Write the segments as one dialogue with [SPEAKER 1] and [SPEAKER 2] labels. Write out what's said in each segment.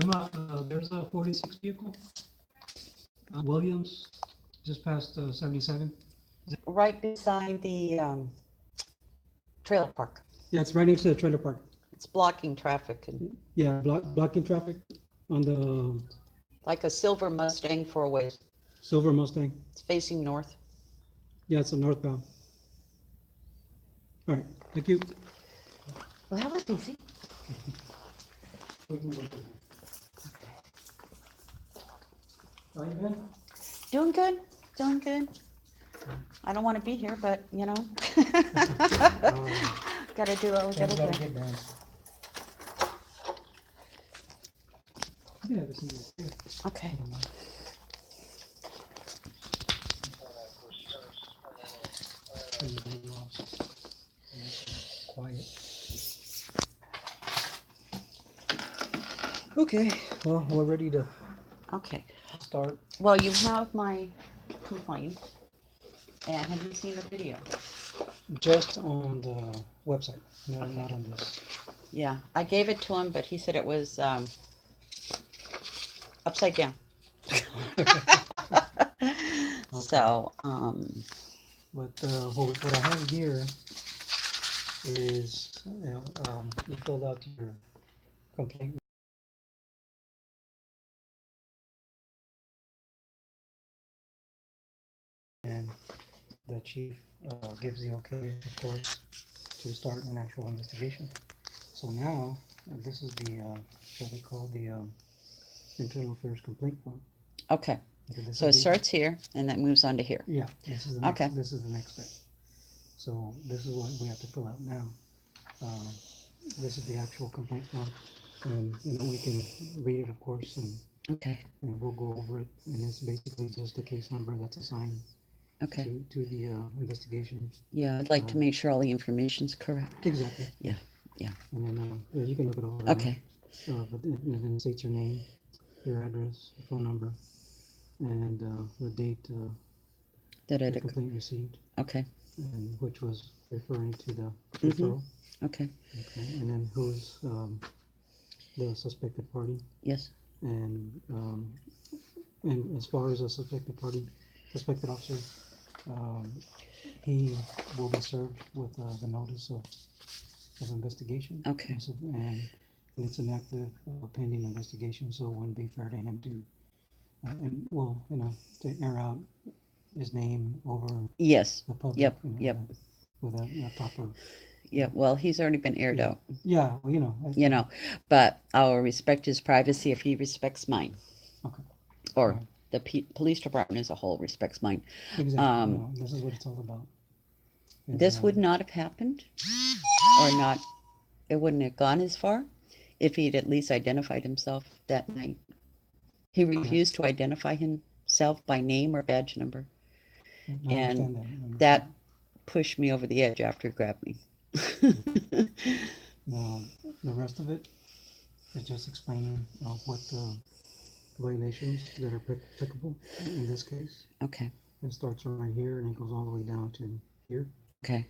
[SPEAKER 1] Emma, there's a 46 vehicle, Williams, just past 77.
[SPEAKER 2] Right beside the trailer park.
[SPEAKER 1] Yeah, it's right next to the trailer park.
[SPEAKER 2] It's blocking traffic and
[SPEAKER 1] Yeah, blocking traffic on the
[SPEAKER 2] like a silver Mustang for a ways.
[SPEAKER 1] silver Mustang.
[SPEAKER 2] It's facing north.
[SPEAKER 1] Yeah, it's a northbound. All right, thank you.
[SPEAKER 2] Well, that was easy.
[SPEAKER 1] How you been?
[SPEAKER 2] Doing good. Doing good. I don't want to be here, but you know, gotta do what we gotta do.
[SPEAKER 1] get done. Yeah, this is good.
[SPEAKER 2] Okay.
[SPEAKER 1] Quiet. Okay, well, we're ready to
[SPEAKER 2] Okay.
[SPEAKER 1] start.
[SPEAKER 2] Well, you have my complaint, and have you seen the video?
[SPEAKER 1] Just on the website, no, not on this.
[SPEAKER 2] Yeah, I gave it to him, but he said it was upside down. So,
[SPEAKER 1] But what I have here is, you filled out your complaint. And the chief gives the okay, of course, to start an actual investigation. So now, this is the, what we call the internal affairs complaint form.
[SPEAKER 2] okay.
[SPEAKER 1] Okay, this
[SPEAKER 2] So it
[SPEAKER 1] is the-
[SPEAKER 2] starts here and then moves on to here.
[SPEAKER 1] Yeah, this is the next,
[SPEAKER 2] Okay.
[SPEAKER 1] this is the next step. So this is what we have to fill out now. This is the actual complaint form, and we can read it, of course, and
[SPEAKER 2] Okay.
[SPEAKER 1] we'll go over it. And it's basically just the case number that's assigned
[SPEAKER 2] Okay.
[SPEAKER 1] to the investigation.
[SPEAKER 2] Yeah, I'd like to make sure all the information's correct.
[SPEAKER 1] Exactly.
[SPEAKER 2] Yeah, yeah.
[SPEAKER 1] And then yeah, you can look it over.
[SPEAKER 2] Okay.
[SPEAKER 1] But then it states your name, your address, your phone number, and the date
[SPEAKER 2] That
[SPEAKER 1] the
[SPEAKER 2] it,
[SPEAKER 1] complaint received,
[SPEAKER 2] okay,
[SPEAKER 1] and which was referring to the
[SPEAKER 2] Mhm.
[SPEAKER 1] referral.
[SPEAKER 2] okay,
[SPEAKER 1] Okay, and then who's the suspected party,
[SPEAKER 2] yes,
[SPEAKER 1] and as far as a suspected party, suspected officer, he will be served with the notice of investigation.
[SPEAKER 2] Okay.
[SPEAKER 1] And it's an active pending investigation, so it wouldn't be fair to him to, to air out his name over
[SPEAKER 2] yes,
[SPEAKER 1] the public.
[SPEAKER 2] Yep, yep.
[SPEAKER 1] Without proper.
[SPEAKER 2] yeah, well, he's already been aired
[SPEAKER 1] Yeah.
[SPEAKER 2] out,
[SPEAKER 1] Yeah,
[SPEAKER 2] but I'll respect his privacy if he respects mine.
[SPEAKER 1] Okay.
[SPEAKER 2] Or
[SPEAKER 1] Right.
[SPEAKER 2] the police department as a whole respects mine.
[SPEAKER 1] Exactly. This is what it's all about. Is,
[SPEAKER 2] This would not have happened, or not, it wouldn't have gone as far if he'd at least identified himself that night. He refused to identify himself by name or badge number.
[SPEAKER 1] I
[SPEAKER 2] and
[SPEAKER 1] understand that. I understand
[SPEAKER 2] That pushed me over the edge after he grabbed me.
[SPEAKER 1] Now, the rest of it is just explaining what violations that are applicable in this case.
[SPEAKER 2] Okay,
[SPEAKER 1] It starts right here and it goes all the way down to here.
[SPEAKER 2] okay.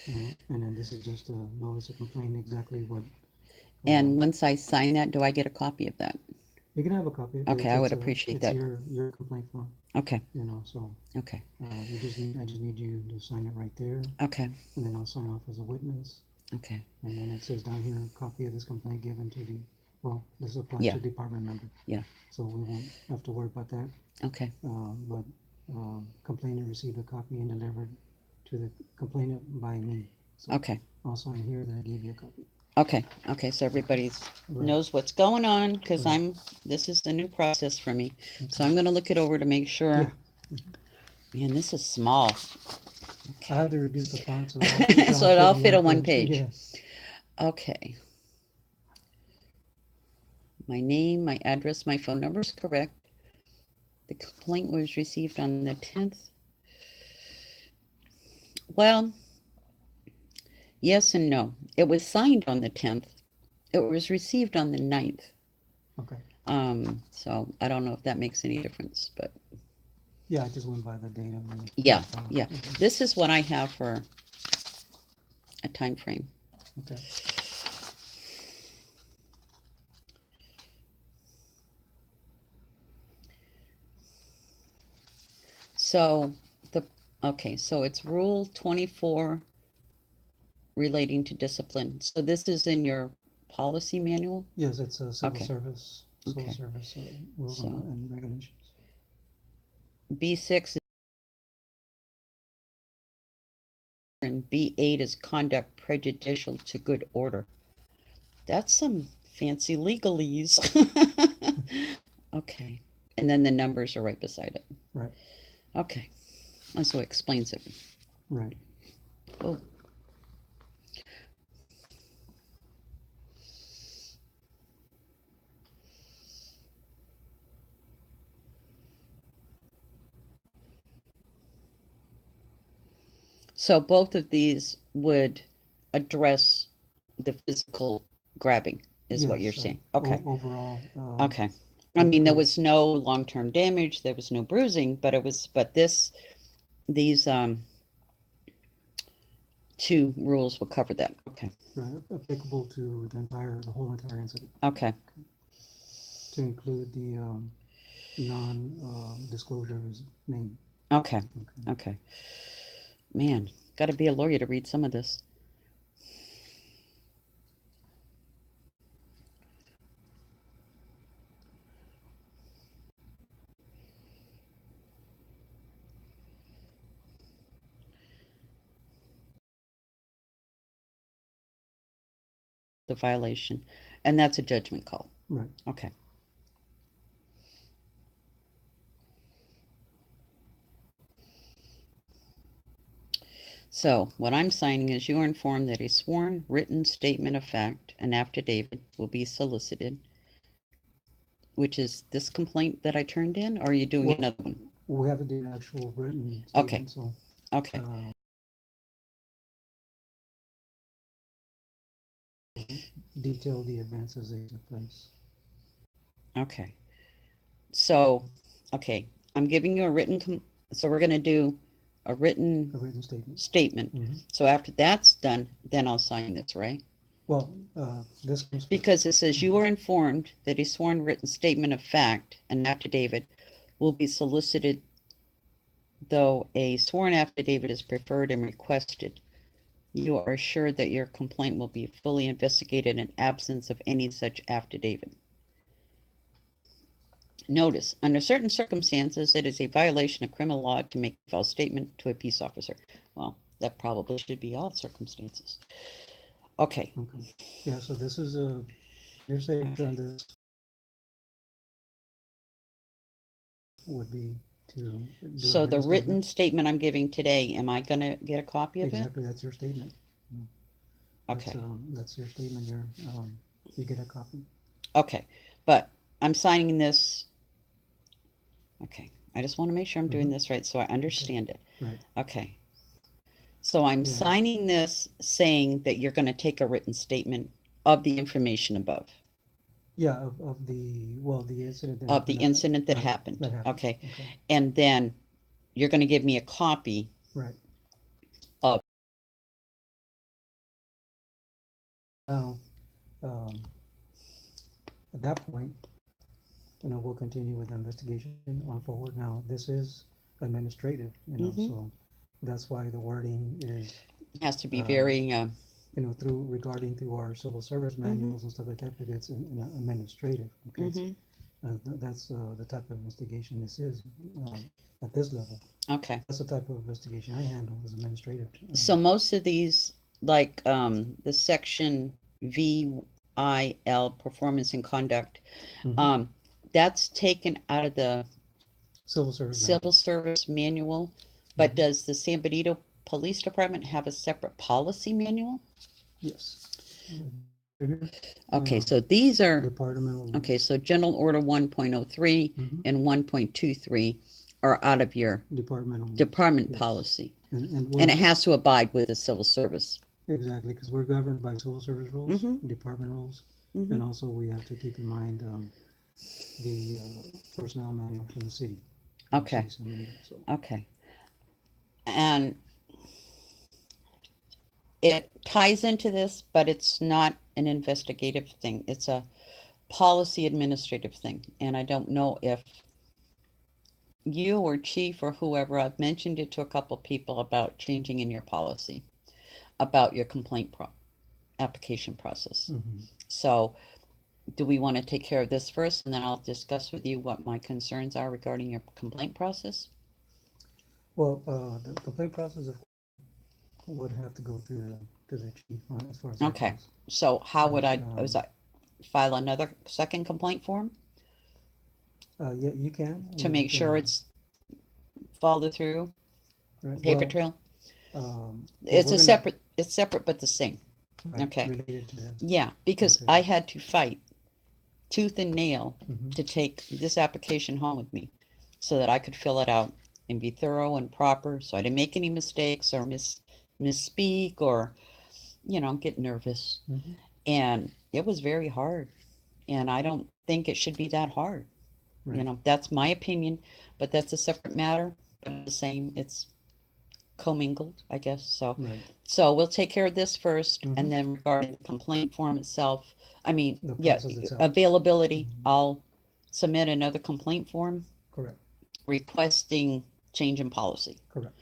[SPEAKER 1] And then this is just a notice of complaint, exactly what.
[SPEAKER 2] And once I sign that, do I get a copy of that?
[SPEAKER 1] You can have a copy.
[SPEAKER 2] Okay, I would
[SPEAKER 1] It's
[SPEAKER 2] appreciate that.
[SPEAKER 1] It's your complaint form,
[SPEAKER 2] Okay,
[SPEAKER 1] so
[SPEAKER 2] okay,
[SPEAKER 1] I just need you to sign it right there,
[SPEAKER 2] okay,
[SPEAKER 1] and then I'll sign off as a witness.
[SPEAKER 2] okay.
[SPEAKER 1] And then it says down here, copy of this complaint given to this applies
[SPEAKER 2] Yeah.
[SPEAKER 1] to department member.
[SPEAKER 2] Yeah.
[SPEAKER 1] So we won't have to worry about that.
[SPEAKER 2] Okay,
[SPEAKER 1] But complainant received a copy and delivered to the complainant by me. So
[SPEAKER 2] okay,
[SPEAKER 1] I'll sign here that I gave you a copy.
[SPEAKER 2] okay, okay. So everybody
[SPEAKER 1] Right.
[SPEAKER 2] knows what's going on because
[SPEAKER 1] Right.
[SPEAKER 2] this is a new process for me. So I'm going to look it over to make sure. Man, this is small.
[SPEAKER 1] I had to reduce the font so
[SPEAKER 2] So it all fit on one page.
[SPEAKER 1] Yeah.
[SPEAKER 2] Okay. My name, my address, my phone number is correct. The complaint was received on the 10th. Well, yes and no. It was signed on the 10th. It was received on the 9th.
[SPEAKER 1] Okay.
[SPEAKER 2] So I don't know if that makes any difference, but
[SPEAKER 1] Yeah, I just went by the date of the.
[SPEAKER 2] yeah, yeah. This is what I have for a time frame.
[SPEAKER 1] Okay.
[SPEAKER 2] So okay, so it's Rule 24 relating to discipline. So this is in your policy manual?
[SPEAKER 1] Yes, it's a civil
[SPEAKER 2] Okay.
[SPEAKER 1] service,
[SPEAKER 2] Okay.
[SPEAKER 1] rules
[SPEAKER 2] So-
[SPEAKER 1] and regulations.
[SPEAKER 2] B6 and B8 is conduct prejudicial to good order. That's some fancy legalese. Okay. And then the numbers are right beside it.
[SPEAKER 1] Right.
[SPEAKER 2] Okay. And so it explains it.
[SPEAKER 1] Right.
[SPEAKER 2] Oh. So both of these would address the physical grabbing, is what you're
[SPEAKER 1] Yes,
[SPEAKER 2] saying. Okay.
[SPEAKER 1] Overall.
[SPEAKER 2] Okay. I mean, there
[SPEAKER 1] because-
[SPEAKER 2] was no long-term damage, there was no bruising, but these two rules will cover that. Okay.
[SPEAKER 1] Right, applicable to the whole entire incident,
[SPEAKER 2] Okay.
[SPEAKER 1] to include the non-disclosure's name.
[SPEAKER 2] Okay.
[SPEAKER 1] Okay.
[SPEAKER 2] Okay. Man, got to be a lawyer to read some of this. The violation, and that's a judgment call.
[SPEAKER 1] Right.
[SPEAKER 2] Okay. So what I'm signing is you are informed that a sworn written statement of fact, an affidavit, will be solicited, which is this complaint that I turned in, or are you doing
[SPEAKER 1] Well-
[SPEAKER 2] another one?
[SPEAKER 1] We have the actual written
[SPEAKER 2] Okay.
[SPEAKER 1] statement, so,
[SPEAKER 2] Okay.
[SPEAKER 1] detail the events as they took place.
[SPEAKER 2] Okay. So, okay, I'm giving you a written, so we're gonna do a written
[SPEAKER 1] A written statement.
[SPEAKER 2] statement.
[SPEAKER 1] Mhm.
[SPEAKER 2] So after that's done, then I'll sign this, right?
[SPEAKER 1] Well, this comes.
[SPEAKER 2] Because it says you are informed that a sworn written statement of fact, an affidavit, will be solicited, though a sworn affidavit is preferred and requested. You are assured that your complaint will be fully investigated in absence of any such affidavit. Notice, under certain circumstances, it is a violation of criminal law to make a false statement to a peace officer. Well, that probably should be all circumstances. Okay,
[SPEAKER 1] Okay, yeah, so this is you're saying that this would be to. do a
[SPEAKER 2] so the
[SPEAKER 1] statement?
[SPEAKER 2] written statement I'm giving today, am I gonna get a copy of it?
[SPEAKER 1] Exactly, that's your statement.
[SPEAKER 2] Okay,
[SPEAKER 1] That's your statement, you get a copy.
[SPEAKER 2] okay, but I'm signing this. Okay, I just want to make sure I'm doing
[SPEAKER 1] Mhm.
[SPEAKER 2] this right so I understand it.
[SPEAKER 1] Right.
[SPEAKER 2] Okay. So I'm
[SPEAKER 1] Yeah.
[SPEAKER 2] signing this saying that you're gonna take a written statement of the information above,
[SPEAKER 1] Yeah, of the incident.
[SPEAKER 2] of the incident that
[SPEAKER 1] Right,
[SPEAKER 2] happened.
[SPEAKER 1] that happened.
[SPEAKER 2] Okay,
[SPEAKER 1] Okay,
[SPEAKER 2] and then you're gonna give me a copy
[SPEAKER 1] right.
[SPEAKER 2] of,
[SPEAKER 1] Now, at that point, we'll continue with the investigation on forward. Now, this is administrative,
[SPEAKER 2] Mhm.
[SPEAKER 1] so that's why the wording is,
[SPEAKER 2] has to be
[SPEAKER 1] Uh,
[SPEAKER 2] very,
[SPEAKER 1] regarding through our civil service manuals and stuff like that, because it's administrative. Okay,
[SPEAKER 2] mhm,
[SPEAKER 1] that's the type of investigation this is at this level.
[SPEAKER 2] okay.
[SPEAKER 1] That's the type of investigation I handle, is administrative.
[SPEAKER 2] So most of these, like, the section VIL, performance and conduct,
[SPEAKER 1] Mhm.
[SPEAKER 2] that's taken out of the
[SPEAKER 1] Civil service.
[SPEAKER 2] civil service manual, but
[SPEAKER 1] Mhm.
[SPEAKER 2] does the San Benito Police Department have a separate policy manual?
[SPEAKER 1] Yes. Mhm.
[SPEAKER 2] Okay,
[SPEAKER 1] Uh,
[SPEAKER 2] so these are,
[SPEAKER 1] Departmental.
[SPEAKER 2] okay, so General Order 1.03
[SPEAKER 1] Mhm.
[SPEAKER 2] and 1.23 are out of your
[SPEAKER 1] Departmental.
[SPEAKER 2] department
[SPEAKER 1] Yes.
[SPEAKER 2] policy.
[SPEAKER 1] And
[SPEAKER 2] And
[SPEAKER 1] we're,
[SPEAKER 2] it has to abide with the civil service.
[SPEAKER 1] exactly, because we're governed by civil service rules,
[SPEAKER 2] Mhm.
[SPEAKER 1] department rules,
[SPEAKER 2] Mhm.
[SPEAKER 1] and also we have to keep in mind the personnel manual from the city.
[SPEAKER 2] Okay.
[SPEAKER 1] City of San Benito, so.
[SPEAKER 2] Okay. And it ties into this, but it's not an investigative thing. It's a policy administrative thing. And I don't know if you or chief or whoever, I've mentioned it to a couple people about changing in your policy about your application process.
[SPEAKER 1] Mhm.
[SPEAKER 2] So do we want to take care of this first and then I'll discuss with you what my concerns are regarding your complaint process?
[SPEAKER 1] Well, the complaint process would have to go through to the chief as far as that
[SPEAKER 2] Okay.
[SPEAKER 1] goes.
[SPEAKER 2] So how would
[SPEAKER 1] But,
[SPEAKER 2] was I file another second complaint form
[SPEAKER 1] yeah, you can.
[SPEAKER 2] to
[SPEAKER 1] You
[SPEAKER 2] make sure
[SPEAKER 1] can,
[SPEAKER 2] it's followed through,
[SPEAKER 1] right,
[SPEAKER 2] paper
[SPEAKER 1] well,
[SPEAKER 2] trail?
[SPEAKER 1] well,
[SPEAKER 2] It's
[SPEAKER 1] we're gonna,
[SPEAKER 2] it's separate but the same.
[SPEAKER 1] right,
[SPEAKER 2] Okay.
[SPEAKER 1] related to that.
[SPEAKER 2] Yeah, because
[SPEAKER 1] Okay.
[SPEAKER 2] I had to fight tooth and nail
[SPEAKER 1] Mhm.
[SPEAKER 2] to take this application home with me so that I could fill it out and be thorough and proper so I didn't make any mistakes or misspeak or, get nervous.
[SPEAKER 1] Mhm.
[SPEAKER 2] And it was very hard. And I don't think it should be that hard.
[SPEAKER 1] Right.
[SPEAKER 2] That's my opinion, but that's a separate matter. But the same, it's commingled, I guess. So,
[SPEAKER 1] Right.
[SPEAKER 2] so we'll take care of this first,
[SPEAKER 1] Mhm.
[SPEAKER 2] and then regarding the complaint form itself, I mean,
[SPEAKER 1] The
[SPEAKER 2] yeah,
[SPEAKER 1] process itself.
[SPEAKER 2] availability,
[SPEAKER 1] Mhm.
[SPEAKER 2] I'll submit another complaint form
[SPEAKER 1] Correct.
[SPEAKER 2] requesting change in policy.
[SPEAKER 1] Correct.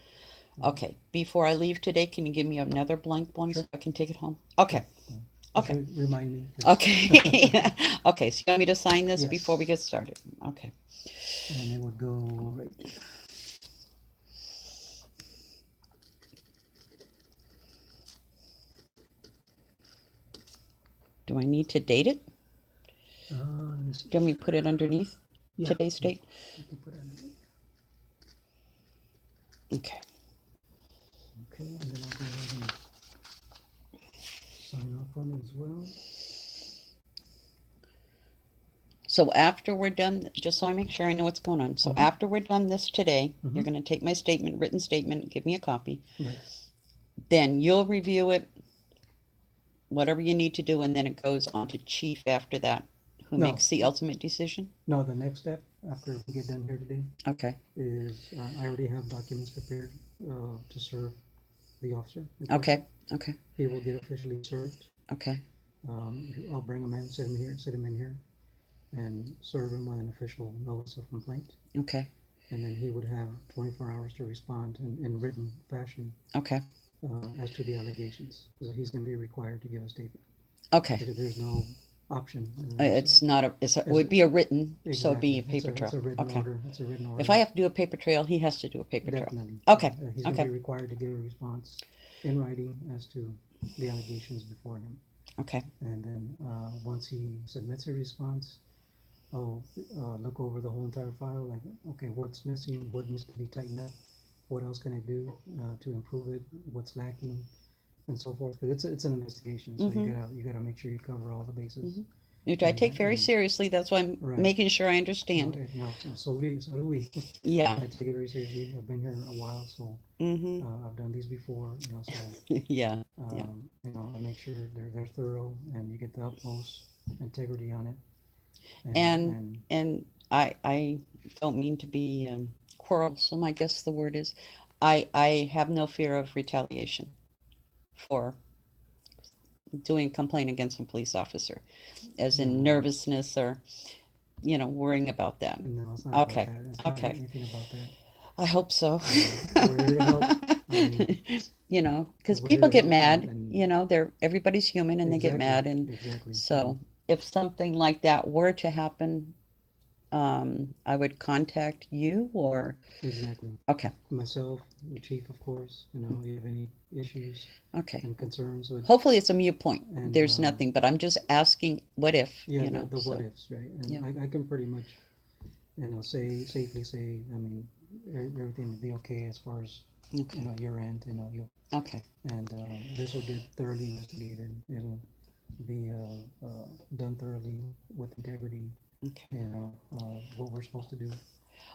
[SPEAKER 2] Okay, before I leave today, can you give me another blank one so
[SPEAKER 1] Sure.
[SPEAKER 2] I can take it home? Okay,
[SPEAKER 1] Just
[SPEAKER 2] okay,
[SPEAKER 1] remind me. 'Cause-
[SPEAKER 2] okay. Okay, so you want me to sign this before we
[SPEAKER 1] Yes.
[SPEAKER 2] get started? Okay.
[SPEAKER 1] And it would go right there.
[SPEAKER 2] Do I need to date it?
[SPEAKER 1] Let me see.
[SPEAKER 2] Do you want me to put it underneath
[SPEAKER 1] Yeah.
[SPEAKER 2] today's date?
[SPEAKER 1] You can put it underneath.
[SPEAKER 2] Okay.
[SPEAKER 1] Okay, and then I'll go ahead and sign off on it as well.
[SPEAKER 2] So after we're done, just so I make sure I know what's going on. So
[SPEAKER 1] Mhm.
[SPEAKER 2] after we're done this today, you're
[SPEAKER 1] Mhm.
[SPEAKER 2] going to take my statement, written statement, give me a copy.
[SPEAKER 1] Right.
[SPEAKER 2] Then you'll review it, whatever you need to do, and then it goes on to chief after that, who
[SPEAKER 1] No.
[SPEAKER 2] makes the ultimate decision.
[SPEAKER 1] No, the next step after we get done here today
[SPEAKER 2] Okay.
[SPEAKER 1] is I already have documents prepared to serve the officer.
[SPEAKER 2] Okay. Okay.
[SPEAKER 1] He will get officially served.
[SPEAKER 2] Okay.
[SPEAKER 1] I'll bring him in, sit him in here, and serve him with an official notice of complaint.
[SPEAKER 2] Okay.
[SPEAKER 1] And then he would have 24 hours to respond in written fashion
[SPEAKER 2] Okay.
[SPEAKER 1] as to the allegations. So he's going to be required to give a statement.
[SPEAKER 2] Okay.
[SPEAKER 1] There's no option.
[SPEAKER 2] It's not it would be a written, so it'd be a
[SPEAKER 1] Exactly.
[SPEAKER 2] paper
[SPEAKER 1] It's a
[SPEAKER 2] trail.
[SPEAKER 1] written
[SPEAKER 2] Okay.
[SPEAKER 1] order. It's a written order.
[SPEAKER 2] If I have to do a paper trail, he has to do a paper trail.
[SPEAKER 1] Definitely.
[SPEAKER 2] Okay.
[SPEAKER 1] He's going to
[SPEAKER 2] Okay.
[SPEAKER 1] be required to give a response in writing as to the allegations before him.
[SPEAKER 2] Okay.
[SPEAKER 1] And then once he submits a response, I'll look over the whole entire file, like, okay, what's missing, what needs to be tightened up, what else can I do to improve it, what's lacking, and so forth. Because it's an investigation, so
[SPEAKER 2] Mhm.
[SPEAKER 1] you gotta make sure you cover all the bases.
[SPEAKER 2] Mhm. Which I take very
[SPEAKER 1] And-
[SPEAKER 2] seriously. That's why I'm
[SPEAKER 1] Right.
[SPEAKER 2] making sure I understand.
[SPEAKER 1] No, so do we.
[SPEAKER 2] Yeah.
[SPEAKER 1] I take it very seriously. I've been here a while, so
[SPEAKER 2] Mm-hmm.
[SPEAKER 1] I've done these before, so
[SPEAKER 2] Yeah.
[SPEAKER 1] I make sure they're thorough and you get the utmost integrity on it.
[SPEAKER 2] And I don't mean to be quarrelsome, I guess the word is. I have no fear of retaliation for doing a complaint against a police officer, as in
[SPEAKER 1] No.
[SPEAKER 2] nervousness or, worrying about that.
[SPEAKER 1] No, it's not
[SPEAKER 2] Okay,
[SPEAKER 1] about that. It's not
[SPEAKER 2] okay.
[SPEAKER 1] anything about that.
[SPEAKER 2] I hope so.
[SPEAKER 1] We're here to help.
[SPEAKER 2] Because
[SPEAKER 1] We're here
[SPEAKER 2] people
[SPEAKER 1] to
[SPEAKER 2] get
[SPEAKER 1] help
[SPEAKER 2] mad,
[SPEAKER 1] and-
[SPEAKER 2] everybody's human and they get
[SPEAKER 1] Exactly,
[SPEAKER 2] mad. And
[SPEAKER 1] exactly.
[SPEAKER 2] so if something like that were to happen, I would contact you or,
[SPEAKER 1] Exactly.
[SPEAKER 2] okay,
[SPEAKER 1] Myself, the chief, of course, if you have any issues
[SPEAKER 2] okay.
[SPEAKER 1] and concerns with,
[SPEAKER 2] Hopefully it's a mute point.
[SPEAKER 1] And,
[SPEAKER 2] There's nothing, but I'm just asking what if,
[SPEAKER 1] yeah, the
[SPEAKER 2] so,
[SPEAKER 1] what ifs, right? And
[SPEAKER 2] Yeah.
[SPEAKER 1] I can pretty much, safely say, everything will be okay as far as,
[SPEAKER 2] okay,
[SPEAKER 1] your end, you'll,
[SPEAKER 2] okay,
[SPEAKER 1] and this will get thoroughly investigated. It'll be done thoroughly with integrity,
[SPEAKER 2] okay.
[SPEAKER 1] what we're supposed to do.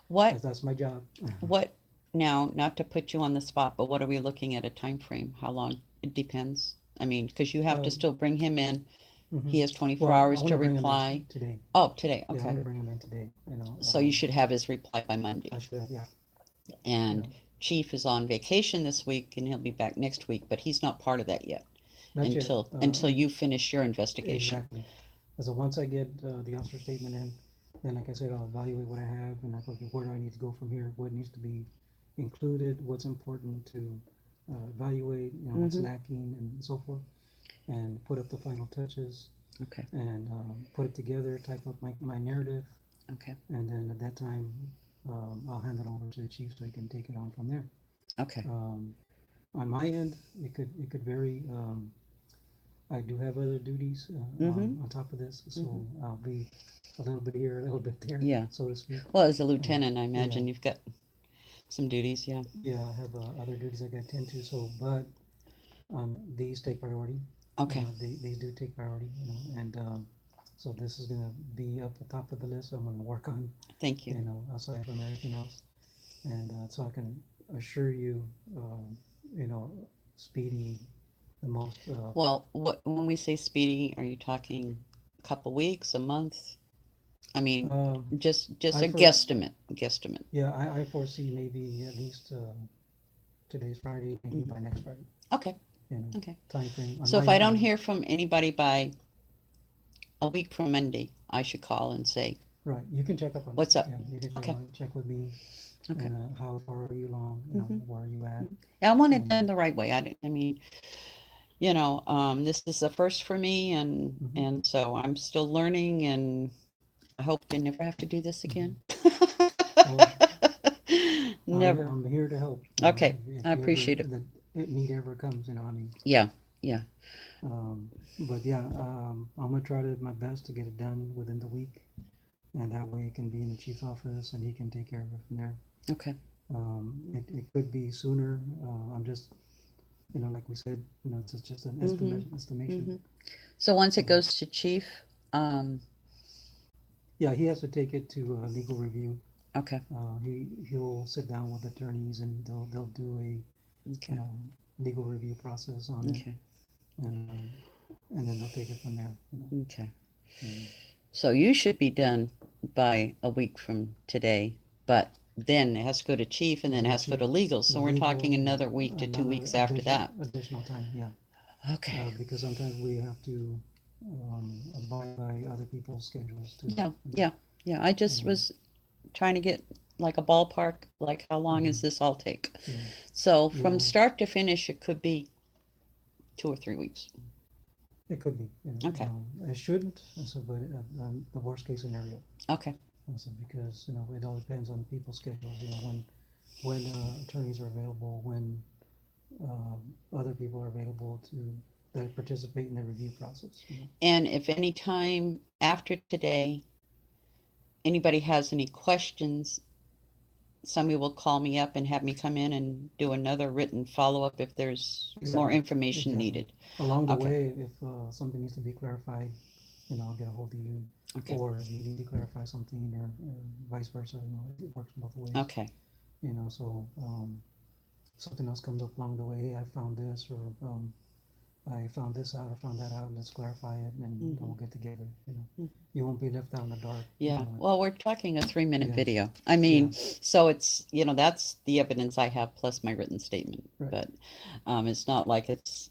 [SPEAKER 2] What,
[SPEAKER 1] 'Cause that's my job.
[SPEAKER 2] what, now, not to put you on the spot, but what are we looking at a time frame? How long? It depends. I mean, because you have to
[SPEAKER 1] Um,
[SPEAKER 2] still bring him in.
[SPEAKER 1] Mhm.
[SPEAKER 2] He has 24
[SPEAKER 1] Well, I
[SPEAKER 2] hours to
[SPEAKER 1] wanna bring him in
[SPEAKER 2] reply.
[SPEAKER 1] today.
[SPEAKER 2] Oh, today,
[SPEAKER 1] Yeah, I
[SPEAKER 2] okay.
[SPEAKER 1] want to bring him in today,
[SPEAKER 2] So you should have his reply by Monday.
[SPEAKER 1] I should, yeah.
[SPEAKER 2] And
[SPEAKER 1] Yeah.
[SPEAKER 2] Chief is on vacation this week and he'll be back next week, but he's not part of that yet
[SPEAKER 1] Not yet.
[SPEAKER 2] until you finish your investigation.
[SPEAKER 1] Exactly. So once I get the officer statement in, Then, like I said, I'll evaluate what I have and like, okay, where do I need to go from here? What needs to be included? What's important to evaluate? You know, what's
[SPEAKER 2] Mhm.
[SPEAKER 1] lacking and so forth, and put up the final touches
[SPEAKER 2] Okay,
[SPEAKER 1] and put it together, type up my narrative,
[SPEAKER 2] okay,
[SPEAKER 1] and then at that time, I'll hand it over to the chief so he can take it on from there.
[SPEAKER 2] okay.
[SPEAKER 1] On my end, it could vary. I do have other duties
[SPEAKER 2] Mhm.
[SPEAKER 1] on top of this, so
[SPEAKER 2] Mhm.
[SPEAKER 1] I'll be a little bit here, a little bit there,
[SPEAKER 2] Yeah.
[SPEAKER 1] so to speak.
[SPEAKER 2] Well, as a
[SPEAKER 1] Uh,
[SPEAKER 2] lieutenant, I
[SPEAKER 1] yeah,
[SPEAKER 2] imagine you've got some duties. Yeah.
[SPEAKER 1] yeah, I have other duties I got to attend to. So, but these take priority.
[SPEAKER 2] Okay.
[SPEAKER 1] They do take priority, you know, and so this is gonna be up the top of the list. I'm gonna work on,
[SPEAKER 2] Thank you.
[SPEAKER 1] you know, aside from everything else, and so I can assure you, you know, speedy, the most.
[SPEAKER 2] Well, what when we say speedy, are you talking a couple weeks, a month? I mean,
[SPEAKER 1] Um,
[SPEAKER 2] just
[SPEAKER 1] I
[SPEAKER 2] a
[SPEAKER 1] for
[SPEAKER 2] guesstimate. Guesstimate.
[SPEAKER 1] Yeah, I foresee maybe at least today's Friday, maybe
[SPEAKER 2] Mhm.
[SPEAKER 1] by next Friday,
[SPEAKER 2] Okay.
[SPEAKER 1] you know,
[SPEAKER 2] Okay.
[SPEAKER 1] time frame on
[SPEAKER 2] So
[SPEAKER 1] my
[SPEAKER 2] if I don't
[SPEAKER 1] end.
[SPEAKER 2] hear from anybody by a week from Monday, I should call and say,
[SPEAKER 1] Right, you can check up on me.
[SPEAKER 2] "What's up?"
[SPEAKER 1] Yeah, you can check
[SPEAKER 2] Okay.
[SPEAKER 1] on, check with me,
[SPEAKER 2] Okay.
[SPEAKER 1] how far are you along, you know,
[SPEAKER 2] Hmm.
[SPEAKER 1] where are you at,
[SPEAKER 2] Yeah, I want it
[SPEAKER 1] and
[SPEAKER 2] done the right way. I mean, this is the first for me,
[SPEAKER 1] mhm,
[SPEAKER 2] and so I'm still learning, and I hope to never have to do this
[SPEAKER 1] mhm.
[SPEAKER 2] again.
[SPEAKER 1] Well,
[SPEAKER 2] Never.
[SPEAKER 1] I'm here to help, you know,
[SPEAKER 2] Okay, I
[SPEAKER 1] if you ever,
[SPEAKER 2] appreciate it.
[SPEAKER 1] the need ever comes, you know, I mean,
[SPEAKER 2] Yeah, yeah.
[SPEAKER 1] but yeah, I'm gonna try to my best to get it done within the week, and that way it can be in the chief's office and he can take care of it from there.
[SPEAKER 2] Okay.
[SPEAKER 1] It could be sooner. I'm just, you know, like we said, you know, it's just an
[SPEAKER 2] Mm-hmm.
[SPEAKER 1] estimation.
[SPEAKER 2] Mm-hmm. So once it
[SPEAKER 1] So,
[SPEAKER 2] goes to chief, um,
[SPEAKER 1] yeah, he has to take it to legal review.
[SPEAKER 2] okay,
[SPEAKER 1] He'll sit down with attorneys and they'll do
[SPEAKER 2] okay,
[SPEAKER 1] legal review process on it,
[SPEAKER 2] okay,
[SPEAKER 1] and then they'll take it from there.
[SPEAKER 2] okay.
[SPEAKER 1] And
[SPEAKER 2] So you should be done by a week from today, but then it has to go to chief and then it
[SPEAKER 1] the
[SPEAKER 2] has to go
[SPEAKER 1] chief,
[SPEAKER 2] to legal.
[SPEAKER 1] the
[SPEAKER 2] So we're talking
[SPEAKER 1] legal,
[SPEAKER 2] another week
[SPEAKER 1] yeah,
[SPEAKER 2] to two
[SPEAKER 1] another
[SPEAKER 2] weeks after that.
[SPEAKER 1] additional time, yeah,
[SPEAKER 2] Okay.
[SPEAKER 1] because sometimes we have to abide by other people's schedules too.
[SPEAKER 2] Yeah, yeah, yeah. I
[SPEAKER 1] You
[SPEAKER 2] just
[SPEAKER 1] know.
[SPEAKER 2] was trying to get like a ballpark, like how long
[SPEAKER 1] Mhm.
[SPEAKER 2] does this all take?
[SPEAKER 1] Yeah,
[SPEAKER 2] So from
[SPEAKER 1] yeah.
[SPEAKER 2] start to finish, it could be 2 or 3 weeks.
[SPEAKER 1] It could be, you know,
[SPEAKER 2] Okay,
[SPEAKER 1] it shouldn't, so, but the worst case scenario,
[SPEAKER 2] okay,
[SPEAKER 1] so because, you know, it all depends on people's schedules, you know, when attorneys are available, when other people are available to that participate in the review process, you know.
[SPEAKER 2] and if any time after today anybody has any questions, somebody will call me up and have me come in and do another written follow-up if there's more
[SPEAKER 1] Exactly,
[SPEAKER 2] information
[SPEAKER 1] exactly.
[SPEAKER 2] needed.
[SPEAKER 1] Along the
[SPEAKER 2] Okay,
[SPEAKER 1] way, if something needs to be clarified, you know, I'll get a hold of you,
[SPEAKER 2] okay,
[SPEAKER 1] or if you need to clarify something, or vice versa, you know, it works both ways,
[SPEAKER 2] okay,
[SPEAKER 1] you know, so something else comes up along the way, hey, I found this, or I found this out, I found that out, let's clarify it, and
[SPEAKER 2] hmm,
[SPEAKER 1] we'll get together, you know. You won't be left out in the dark, you
[SPEAKER 2] yeah.
[SPEAKER 1] know.
[SPEAKER 2] Well, we're talking a 3-minute
[SPEAKER 1] Yeah,
[SPEAKER 2] video. I
[SPEAKER 1] yeah,
[SPEAKER 2] mean, so it's, that's the evidence I have plus my written statement.
[SPEAKER 1] right.
[SPEAKER 2] But it's not like it's,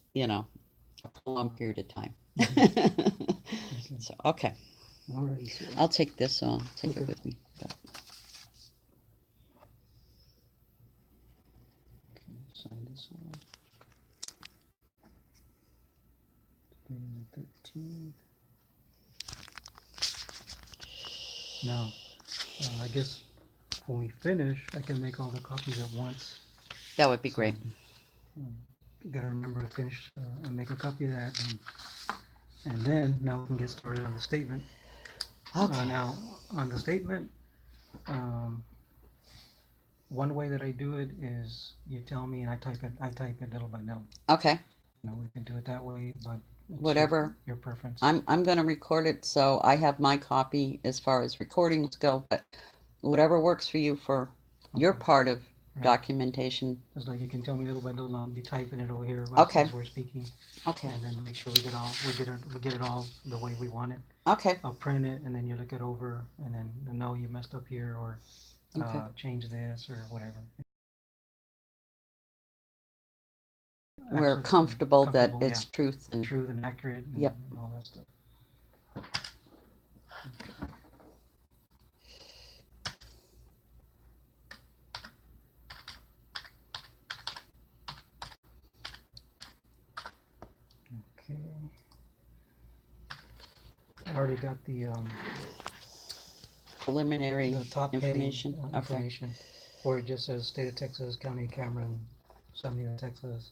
[SPEAKER 2] a prolonged period of time.
[SPEAKER 1] Mhm. Okay,
[SPEAKER 2] So, okay.
[SPEAKER 1] all righty, so,
[SPEAKER 2] I'll take this on, take it
[SPEAKER 1] okay,
[SPEAKER 2] with me. But,
[SPEAKER 1] sign this one. Today is the 13th. Now, I guess when we finish, I can make all the copies at once.
[SPEAKER 2] that would be
[SPEAKER 1] So,
[SPEAKER 2] great.
[SPEAKER 1] you gotta remember to finish and make a copy of that, and then now we can get started on the statement.
[SPEAKER 2] Okay.
[SPEAKER 1] Now, on the statement, um, one way that I do it is you tell me and I type it little by little.
[SPEAKER 2] Okay.
[SPEAKER 1] You know, we can do it that way, but it's
[SPEAKER 2] Whatever.
[SPEAKER 1] your preference.
[SPEAKER 2] I'm going to record it, so I have my copy as far as recordings go, but whatever works for you for your
[SPEAKER 1] Okay,
[SPEAKER 2] part of
[SPEAKER 1] right.
[SPEAKER 2] documentation.
[SPEAKER 1] It's like you can tell me little by little, I'll be typing it over here
[SPEAKER 2] Okay.
[SPEAKER 1] as we're speaking,
[SPEAKER 2] Okay.
[SPEAKER 1] and then make sure we get it all the way we want it.
[SPEAKER 2] Okay.
[SPEAKER 1] I'll print it, and then you look it over, and then no, you messed up here, or
[SPEAKER 2] Okay.
[SPEAKER 1] change this, or whatever.
[SPEAKER 2] We're
[SPEAKER 1] Absolutely
[SPEAKER 2] comfortable that
[SPEAKER 1] comfortable, yeah.
[SPEAKER 2] it's truth and
[SPEAKER 1] Truth and accurate, and
[SPEAKER 2] yep.
[SPEAKER 1] all that stuff. I already got the
[SPEAKER 2] Preliminary
[SPEAKER 1] top heading
[SPEAKER 2] information. Okay.
[SPEAKER 1] information, where it just says State of Texas, County of Cameron, Summit of Texas,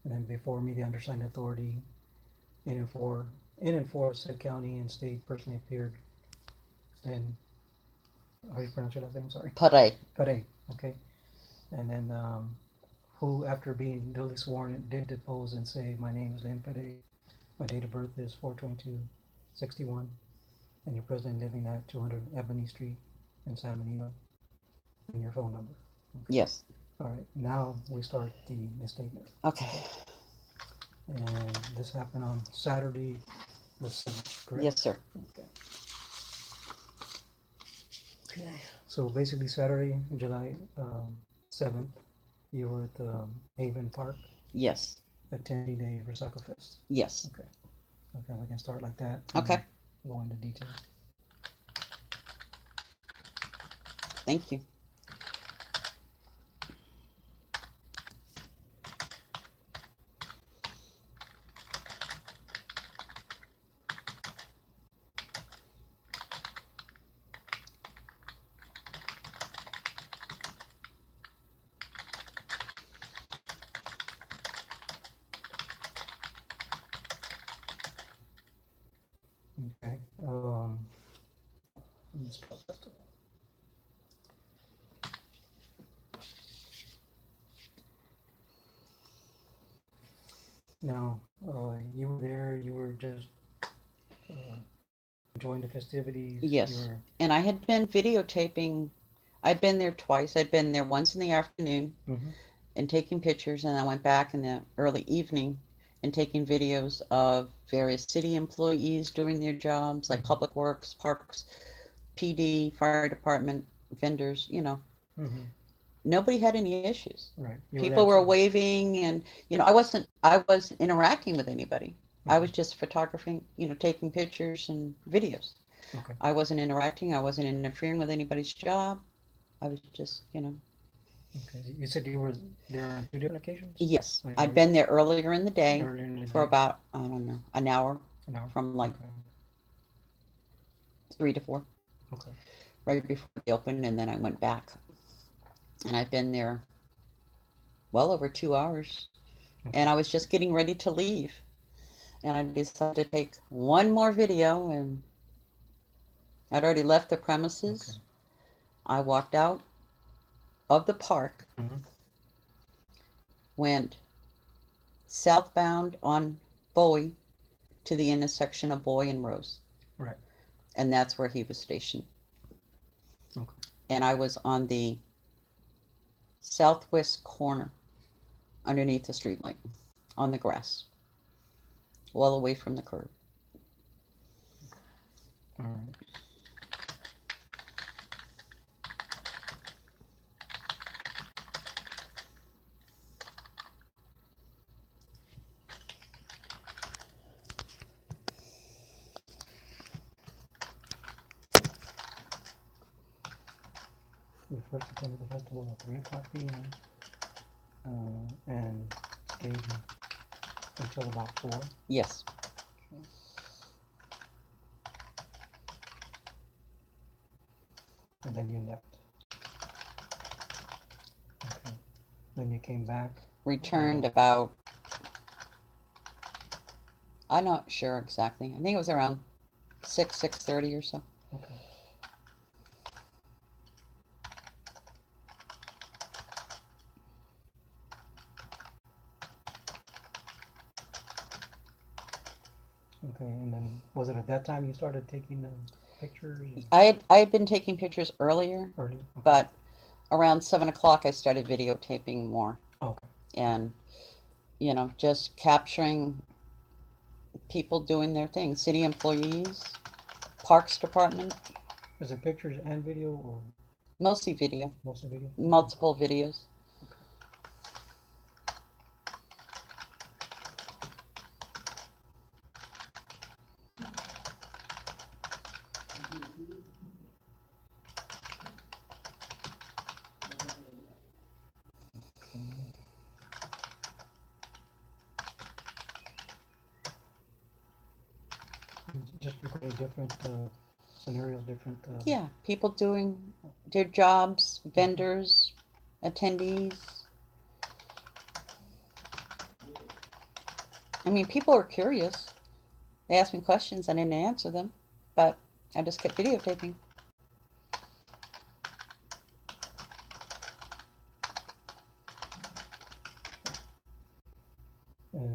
[SPEAKER 1] and then before me, the undersigned authority, in and for said county and state personally appeared, and how do you pronounce your last name? Sorry.
[SPEAKER 2] Pare.
[SPEAKER 1] Pare, okay. And then, who, after being duly sworn, did depose and say, my name is Lynn Pare, my date of birth is 4/22/61, and you're present living at 200 Ebony Street in San Benito, and your phone number. Okay.
[SPEAKER 2] Yes.
[SPEAKER 1] All right, now we start the statement.
[SPEAKER 2] Okay.
[SPEAKER 1] And this happened on Saturday, the 7th, correct?
[SPEAKER 2] Yes, sir.
[SPEAKER 1] Okay. Okay. So basically Saturday, July 7th, you were at Haven Park
[SPEAKER 2] Yes.
[SPEAKER 1] attending a Recycle Fest.
[SPEAKER 2] Yes.
[SPEAKER 1] Okay. Okay, we can start like that. and
[SPEAKER 2] Okay.
[SPEAKER 1] Go into detail.
[SPEAKER 2] Thank you.
[SPEAKER 1] Okay. Let's start that. Now, you were there, you were just enjoying the festivities.
[SPEAKER 2] Yes.
[SPEAKER 1] You were,
[SPEAKER 2] And I had been videotaping. I'd been there twice. I'd been there once in the afternoon
[SPEAKER 1] Mhm.
[SPEAKER 2] and taking pictures, and I went back in the early evening and taking videos of various city employees doing their jobs, like
[SPEAKER 1] Mhm.
[SPEAKER 2] Public Works, Parks, PD, Fire Department, vendors,
[SPEAKER 1] Mhm.
[SPEAKER 2] Nobody had any issues.
[SPEAKER 1] Right. You
[SPEAKER 2] People were
[SPEAKER 1] actually-
[SPEAKER 2] waving, and I wasn't interacting with anybody. I was just photographing, taking pictures and videos.
[SPEAKER 1] Okay.
[SPEAKER 2] I wasn't interacting. I wasn't interfering with anybody's job. I was just,
[SPEAKER 1] Okay. You said you were there on 2 different occasions?
[SPEAKER 2] yes,
[SPEAKER 1] Like
[SPEAKER 2] I'd been there earlier in the day
[SPEAKER 1] earlier in the
[SPEAKER 2] for
[SPEAKER 1] day?
[SPEAKER 2] about, I don't know, an hour,
[SPEAKER 1] An hour?
[SPEAKER 2] from like
[SPEAKER 1] Okay.
[SPEAKER 2] 3 to 4,
[SPEAKER 1] Okay.
[SPEAKER 2] right before they opened, and then I went back. And I've been there well over 2 hours, and I was just getting ready to leave. And I decided to take one more video, and I'd already left the premises.
[SPEAKER 1] Okay.
[SPEAKER 2] I walked out of the park,
[SPEAKER 1] Mhm.
[SPEAKER 2] went southbound on Bowie to the intersection of Bowie and Rose.
[SPEAKER 1] Right.
[SPEAKER 2] And that's where he was stationed.
[SPEAKER 1] Okay.
[SPEAKER 2] And I was on the southwest corner underneath the streetlight on the grass, well away from the curb.
[SPEAKER 1] All right. We first attended the festival at 3 o'clock p.m. And stayed until about 4.
[SPEAKER 2] Yes.
[SPEAKER 1] And then you left. Okay. Then you came back.
[SPEAKER 2] Returned about, I'm not sure exactly. I think it was around 6:30 or so.
[SPEAKER 1] Okay. Okay, and then was it at that time you started taking pictures
[SPEAKER 2] I had been taking pictures earlier,
[SPEAKER 1] early? Okay.
[SPEAKER 2] but around 7 o'clock I started videotaping more,
[SPEAKER 1] Okay.
[SPEAKER 2] and just capturing people doing their thing, city employees, Parks Department,
[SPEAKER 1] Is it pictures and video or
[SPEAKER 2] mostly video,
[SPEAKER 1] mostly video?
[SPEAKER 2] multiple videos.
[SPEAKER 1] Just recording different, scenarios, different,
[SPEAKER 2] Yeah, people doing their jobs, vendors, attendees. I mean, people are curious. They asked me questions, I didn't answer them, but I just kept videotaping.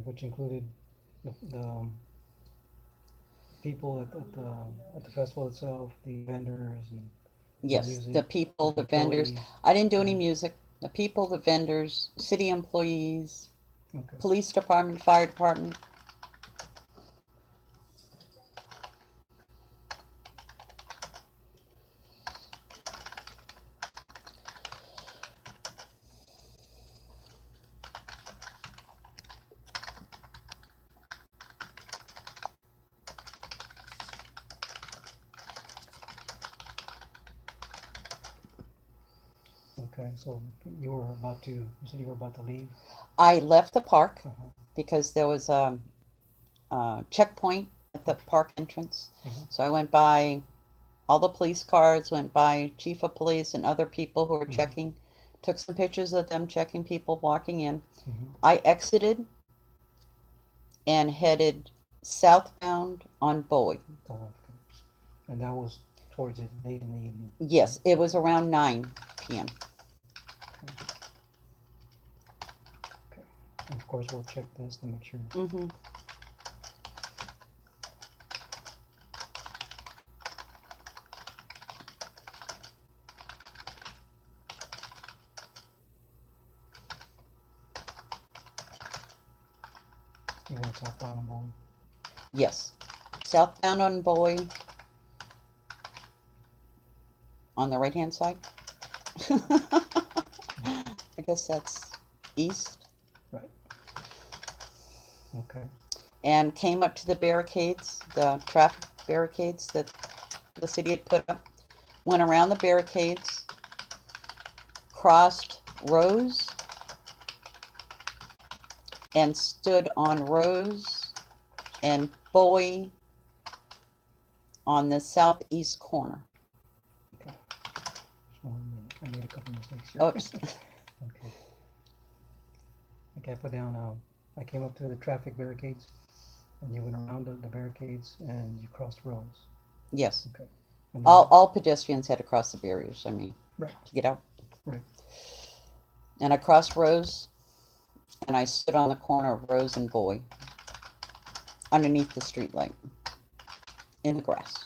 [SPEAKER 1] which included the people at the festival itself, the vendors and
[SPEAKER 2] Yes,
[SPEAKER 1] music,
[SPEAKER 2] the people, the vendors.
[SPEAKER 1] employees.
[SPEAKER 2] I didn't do any
[SPEAKER 1] Mhm.
[SPEAKER 2] music. The people, the vendors, city employees,
[SPEAKER 1] Okay.
[SPEAKER 2] police department, fire department.
[SPEAKER 1] Okay. So you said you were about to leave.
[SPEAKER 2] I left the park
[SPEAKER 1] Uh-huh.
[SPEAKER 2] because there was a checkpoint at the park entrance.
[SPEAKER 1] Mhm.
[SPEAKER 2] So I went by all the police cars, went by chief of police and other people who were
[SPEAKER 1] Mhm.
[SPEAKER 2] checking, took some pictures of them checking people walking in.
[SPEAKER 1] Mhm.
[SPEAKER 2] I exited and headed southbound on Bowie.
[SPEAKER 1] Oh, okay. And that was towards it late in the evening.
[SPEAKER 2] Yes, it was
[SPEAKER 1] Okay.
[SPEAKER 2] around 9 p.m.
[SPEAKER 1] Okay. And of course, we'll check this to make sure.
[SPEAKER 2] Hmm.
[SPEAKER 1] You went southbound on Bowie.
[SPEAKER 2] Yes, southbound on Bowie on the right-hand side. I guess that's east.
[SPEAKER 1] Right. Okay.
[SPEAKER 2] And came up to the barricades, the traffic barricades that the city had put up. Went around the barricades, crossed Rose, and stood on Rose and Bowie on the southeast corner.
[SPEAKER 1] Okay. Just 1 minute. I made a couple mistakes here.
[SPEAKER 2] Oops.
[SPEAKER 1] Okay. Okay. I put down. I came up to the traffic barricades, and you went around the barricades, and you crossed roads.
[SPEAKER 2] Yes.
[SPEAKER 1] Okay. And then,
[SPEAKER 2] All pedestrians had to cross the barriers, I mean,
[SPEAKER 1] right.
[SPEAKER 2] to get out.
[SPEAKER 1] Right.
[SPEAKER 2] And I crossed Rose and I stood on the corner of Rose and Bowie underneath the streetlight in the grass.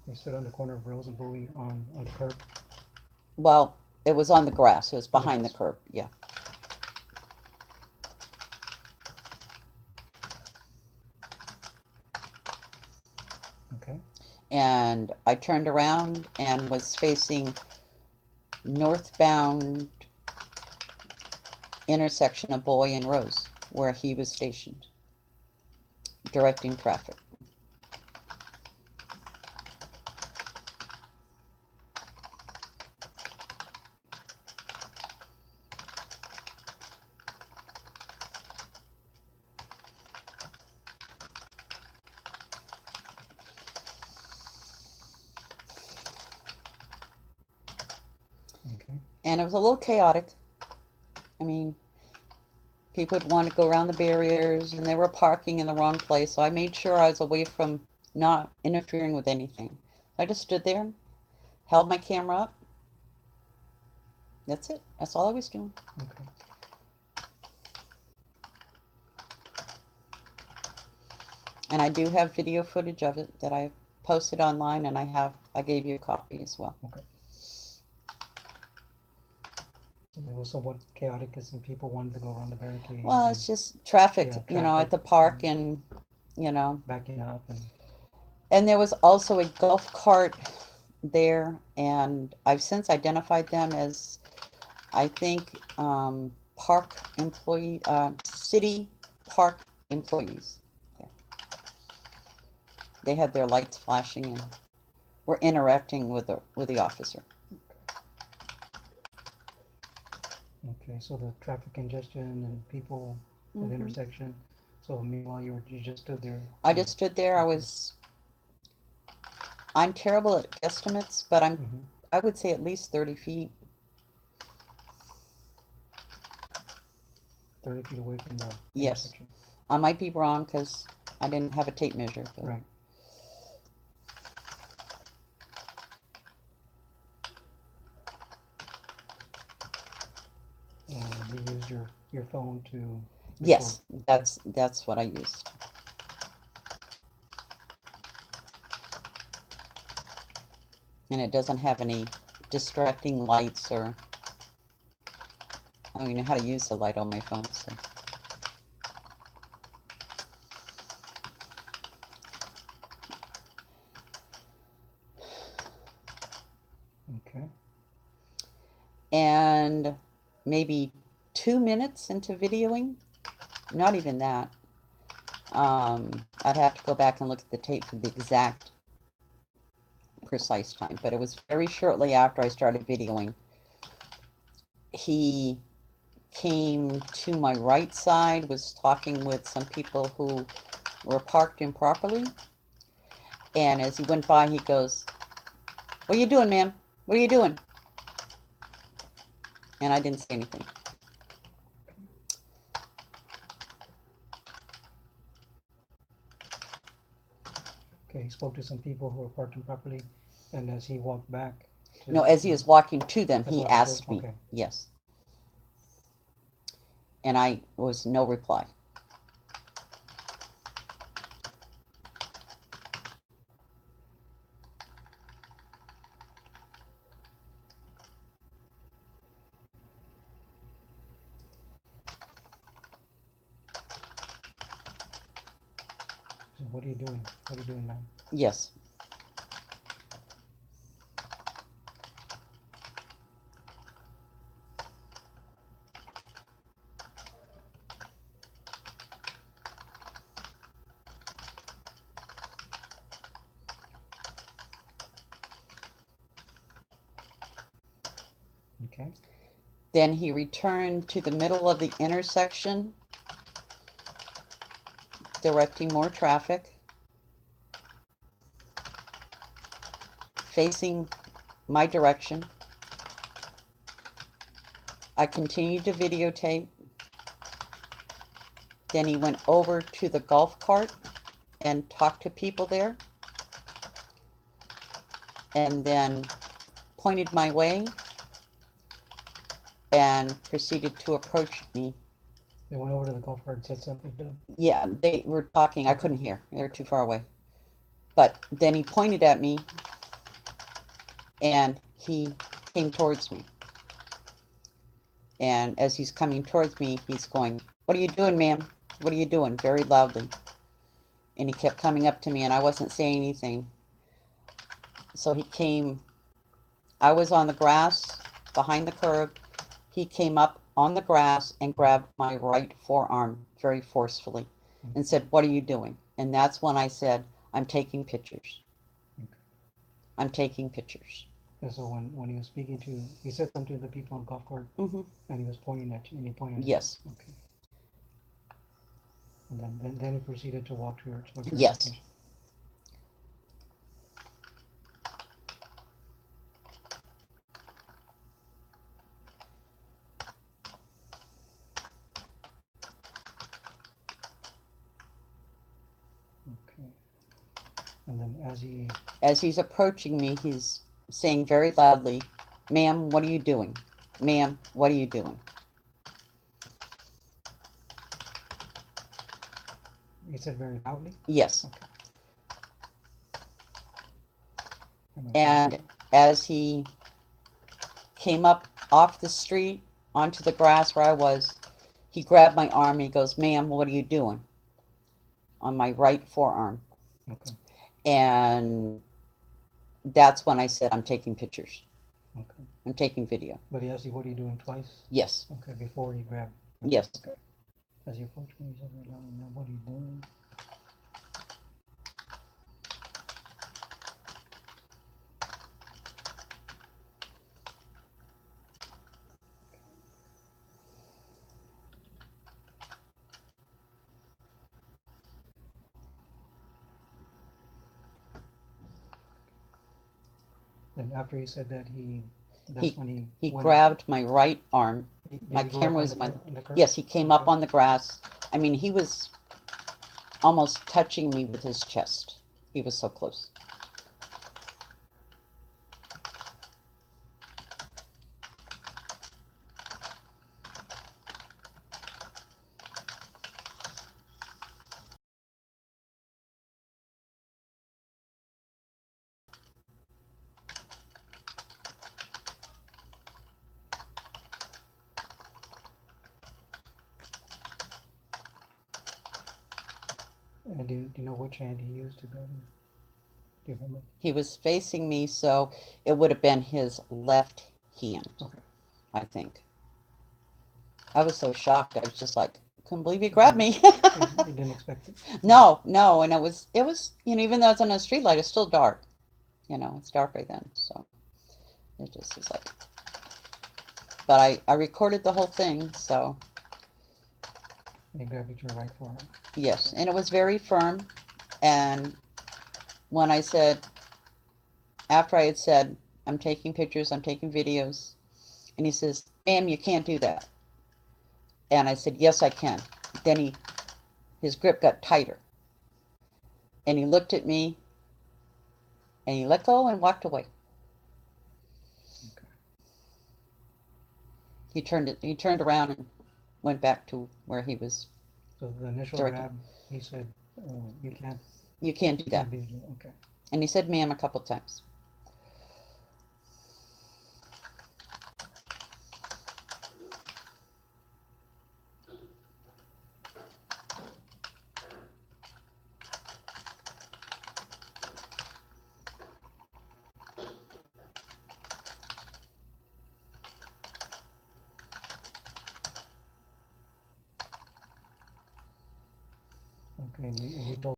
[SPEAKER 1] You stood on the corner of Rose and Bowie on the curb.
[SPEAKER 2] Well, it was on the grass. It was
[SPEAKER 1] On the
[SPEAKER 2] behind the
[SPEAKER 1] grass.
[SPEAKER 2] curb. Yeah.
[SPEAKER 1] Okay.
[SPEAKER 2] And I turned around and was facing northbound intersection of Bowie and Rose, where he was stationed, directing traffic.
[SPEAKER 1] Okay.
[SPEAKER 2] And it was a little chaotic. I mean, people would want to go around the barriers and they were parking in the wrong place. So I made sure I was away from not interfering with anything. I just stood there, held my camera up. That's it. That's all I was doing.
[SPEAKER 1] Okay.
[SPEAKER 2] And I do have video footage of it that I posted online, and I gave you a copy as well.
[SPEAKER 1] Okay. So it was somewhat chaotic because some people wanted to go around the barricades.
[SPEAKER 2] Well,
[SPEAKER 1] and,
[SPEAKER 2] it's just traffic,
[SPEAKER 1] yeah,
[SPEAKER 2] at
[SPEAKER 1] traffic
[SPEAKER 2] the park
[SPEAKER 1] and
[SPEAKER 2] and
[SPEAKER 1] backing up
[SPEAKER 2] and there was also a golf cart there, and I've since identified them as, I think, park employee, city park employees. Yeah. They had their lights flashing and were interacting with the officer.
[SPEAKER 1] okay. So the traffic congestion and people that
[SPEAKER 2] Mhm.
[SPEAKER 1] intersection. So meanwhile, you just stood there.
[SPEAKER 2] I just stood there. I'm terrible at estimates, but
[SPEAKER 1] Mhm.
[SPEAKER 2] I would say at least 30 feet.
[SPEAKER 1] 30 feet away from the
[SPEAKER 2] Yes.
[SPEAKER 1] intersection.
[SPEAKER 2] I might be wrong because I didn't have a tape measure. But
[SPEAKER 1] Right. And you used your phone to record.
[SPEAKER 2] yes, that's what I used. And it doesn't have any distracting lights or I don't even know how to use the light on my phone. So.
[SPEAKER 1] Okay.
[SPEAKER 2] And maybe 2 minutes into videoing, not even that. I'd have to go back and look at the tape for the exact precise time, but it was very shortly after I started videoing. He came to my right side, was talking with some people who were parked improperly. And as he went by, he goes, "What are you doing, ma'am? What are you doing?" And I didn't say anything.
[SPEAKER 1] Okay, he spoke to some people who were parked improperly, and as he walked back to
[SPEAKER 2] No, as he was walking to them,
[SPEAKER 1] That's
[SPEAKER 2] he
[SPEAKER 1] what
[SPEAKER 2] asked me.
[SPEAKER 1] okay.
[SPEAKER 2] Yes. And I was no reply.
[SPEAKER 1] So what are you doing? What are you doing now?
[SPEAKER 2] Yes.
[SPEAKER 1] Okay.
[SPEAKER 2] Then he returned to the middle of the intersection, directing more traffic, facing my direction. I continued to videotape. Then he went over to the golf cart and talked to people there. And then pointed my way and proceeded to approach me.
[SPEAKER 1] They went over to the golf cart and said something to him.
[SPEAKER 2] Yeah, they were talking. I couldn't hear. They were too far away. But then he pointed at me and he came towards me. And as he's coming towards me, he's going, "What are you doing, ma'am? What are you doing?" very loudly. And he kept coming up to me and I wasn't saying anything. So he came, I was on the grass behind the curb. He came up on the grass and grabbed my right forearm very forcefully and said, "What are you doing?" And that's when I said, "I'm taking pictures.
[SPEAKER 1] Okay.
[SPEAKER 2] I'm taking pictures."
[SPEAKER 1] And so when he was speaking to, he said something to the people on the golf cart,
[SPEAKER 2] Mm-hmm.
[SPEAKER 1] and he was pointing at you, and he pointed at
[SPEAKER 2] Yes.
[SPEAKER 1] you. Okay. And then he proceeded to walk towards your
[SPEAKER 2] Yes.
[SPEAKER 1] location. Okay. And then
[SPEAKER 2] As he's approaching me, he's saying very loudly, "Ma'am, what are you doing? Ma'am, what are you doing?"
[SPEAKER 1] he said very loudly.
[SPEAKER 2] Yes.
[SPEAKER 1] Okay.
[SPEAKER 2] And as he came up off the street onto the grass where I was, he grabbed my arm and he goes, "Ma'am, what are you doing?" on my right forearm.
[SPEAKER 1] Okay.
[SPEAKER 2] And that's when I said, "I'm taking pictures.
[SPEAKER 1] Okay.
[SPEAKER 2] I'm taking video."
[SPEAKER 1] But he asked you, "What are you doing?" twice.
[SPEAKER 2] Yes.
[SPEAKER 1] Okay. Before he grabbed.
[SPEAKER 2] Yes.
[SPEAKER 1] Okay. As you approached me, he said very loudly, "Now what are you doing?" Then after he said that, that's
[SPEAKER 2] He-
[SPEAKER 1] when
[SPEAKER 2] He
[SPEAKER 1] went-
[SPEAKER 2] grabbed my right arm.
[SPEAKER 1] did
[SPEAKER 2] my
[SPEAKER 1] he go up
[SPEAKER 2] camera
[SPEAKER 1] on
[SPEAKER 2] was
[SPEAKER 1] the
[SPEAKER 2] my-
[SPEAKER 1] cur- on the curb?
[SPEAKER 2] Yes, he came up
[SPEAKER 1] Okay.
[SPEAKER 2] on the grass. I mean, he was almost touching me with his chest. He was so close.
[SPEAKER 1] And do you know which hand he used to grab him? Do you remember?
[SPEAKER 2] He was facing me, so it would have been his left hand,
[SPEAKER 1] Okay.
[SPEAKER 2] I think. I was so shocked. I was just like, couldn't believe he grabbed me.
[SPEAKER 1] You didn't expect it?
[SPEAKER 2] No, and it was, even though it's on a street light, it's still dark. It's darker then, so it just is like. But I recorded the whole thing, so
[SPEAKER 1] And he grabbed at your right forearm.
[SPEAKER 2] yes, and it was very firm. And when I said, after I had said, I'm taking pictures, I'm taking videos, and he says, ma'am, you can't do that. And I said, yes, I can. Then his grip got tighter. And he looked at me, and he let go and walked away.
[SPEAKER 1] Okay.
[SPEAKER 2] He turned around and went back to where he was.
[SPEAKER 1] So the initial
[SPEAKER 2] Directed.
[SPEAKER 1] grab, he said, you can't
[SPEAKER 2] You can't do that.
[SPEAKER 1] be, okay.
[SPEAKER 2] And he said ma'am a couple times.
[SPEAKER 1] Okay, and you told,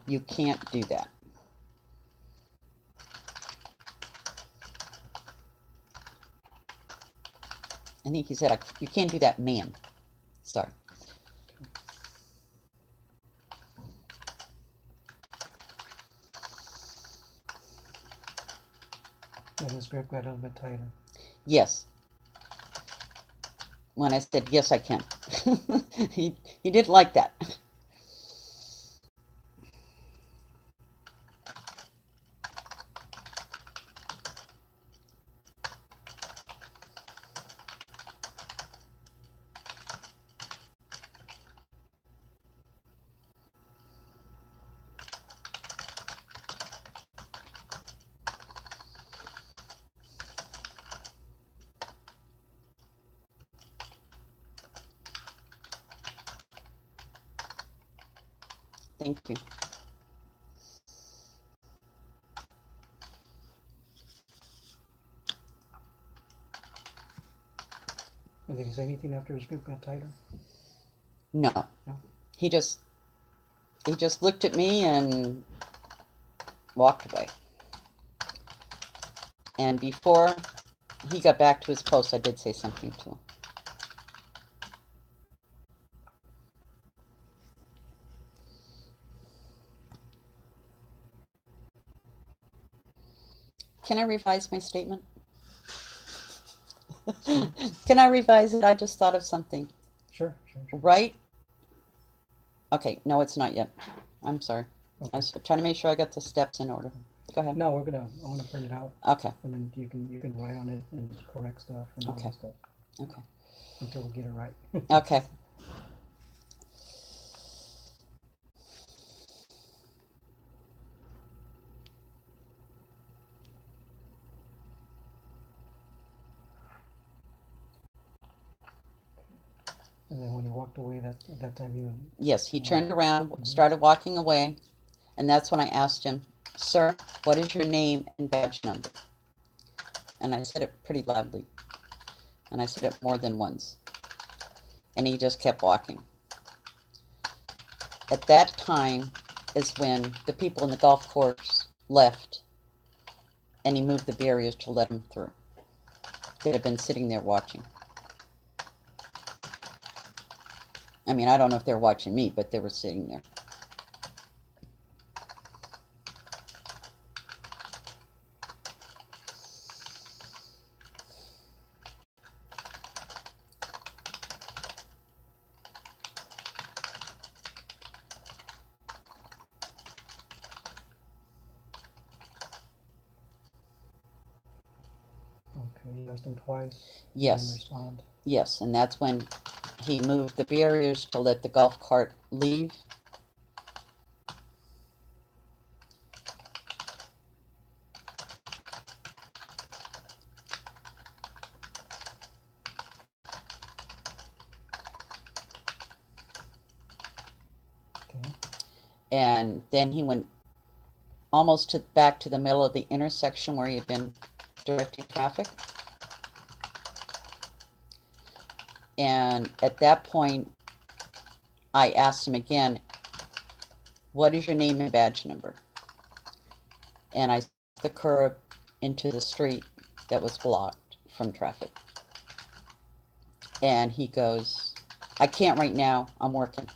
[SPEAKER 2] You can't do that. I think he said, you can't do that, ma'am. Sorry.
[SPEAKER 1] and his grip got a little bit tighter.
[SPEAKER 2] Yes. When I said, yes, I can. he didn't like that. Thank you.
[SPEAKER 1] And did he say anything after his grip got tighter?
[SPEAKER 2] No.
[SPEAKER 1] No?
[SPEAKER 2] He just looked at me and walked away. And before he got back to his post, I did say something to him. Can I revise my statement? Can I revise it? I just thought of something.
[SPEAKER 1] Sure.
[SPEAKER 2] Right? Okay, no, it's not yet. I'm sorry.
[SPEAKER 1] Okay.
[SPEAKER 2] I was trying to make sure I got the steps in order. Go ahead.
[SPEAKER 1] No, I'm gonna print it out,
[SPEAKER 2] Okay,
[SPEAKER 1] and then you can write on it and correct stuff and all
[SPEAKER 2] Okay.
[SPEAKER 1] that stuff
[SPEAKER 2] okay,
[SPEAKER 1] until we get it right.
[SPEAKER 2] okay.
[SPEAKER 1] And then when he walked away, at that time you,
[SPEAKER 2] Yes, he turned around, started walking away, and that's when I asked him, sir, what is your name and badge number? And I said it pretty loudly. And I said it more than once. And he just kept walking. At that time is when the people in the golf course left, and he moved the barriers to let them through. They had been sitting there watching. I mean, I don't know if they were watching me, but they were sitting there.
[SPEAKER 1] asked him twice. Didn't
[SPEAKER 2] Yes,
[SPEAKER 1] respond.
[SPEAKER 2] yes, and that's when he moved the barriers to let the golf cart leave.
[SPEAKER 1] Okay.
[SPEAKER 2] And then he went almost back to the middle of the intersection where he had been directing traffic. And at that point, I asked him again, what is your name and badge number? And I the curb into the street that was blocked from traffic. And he goes, I can't right now, I'm working.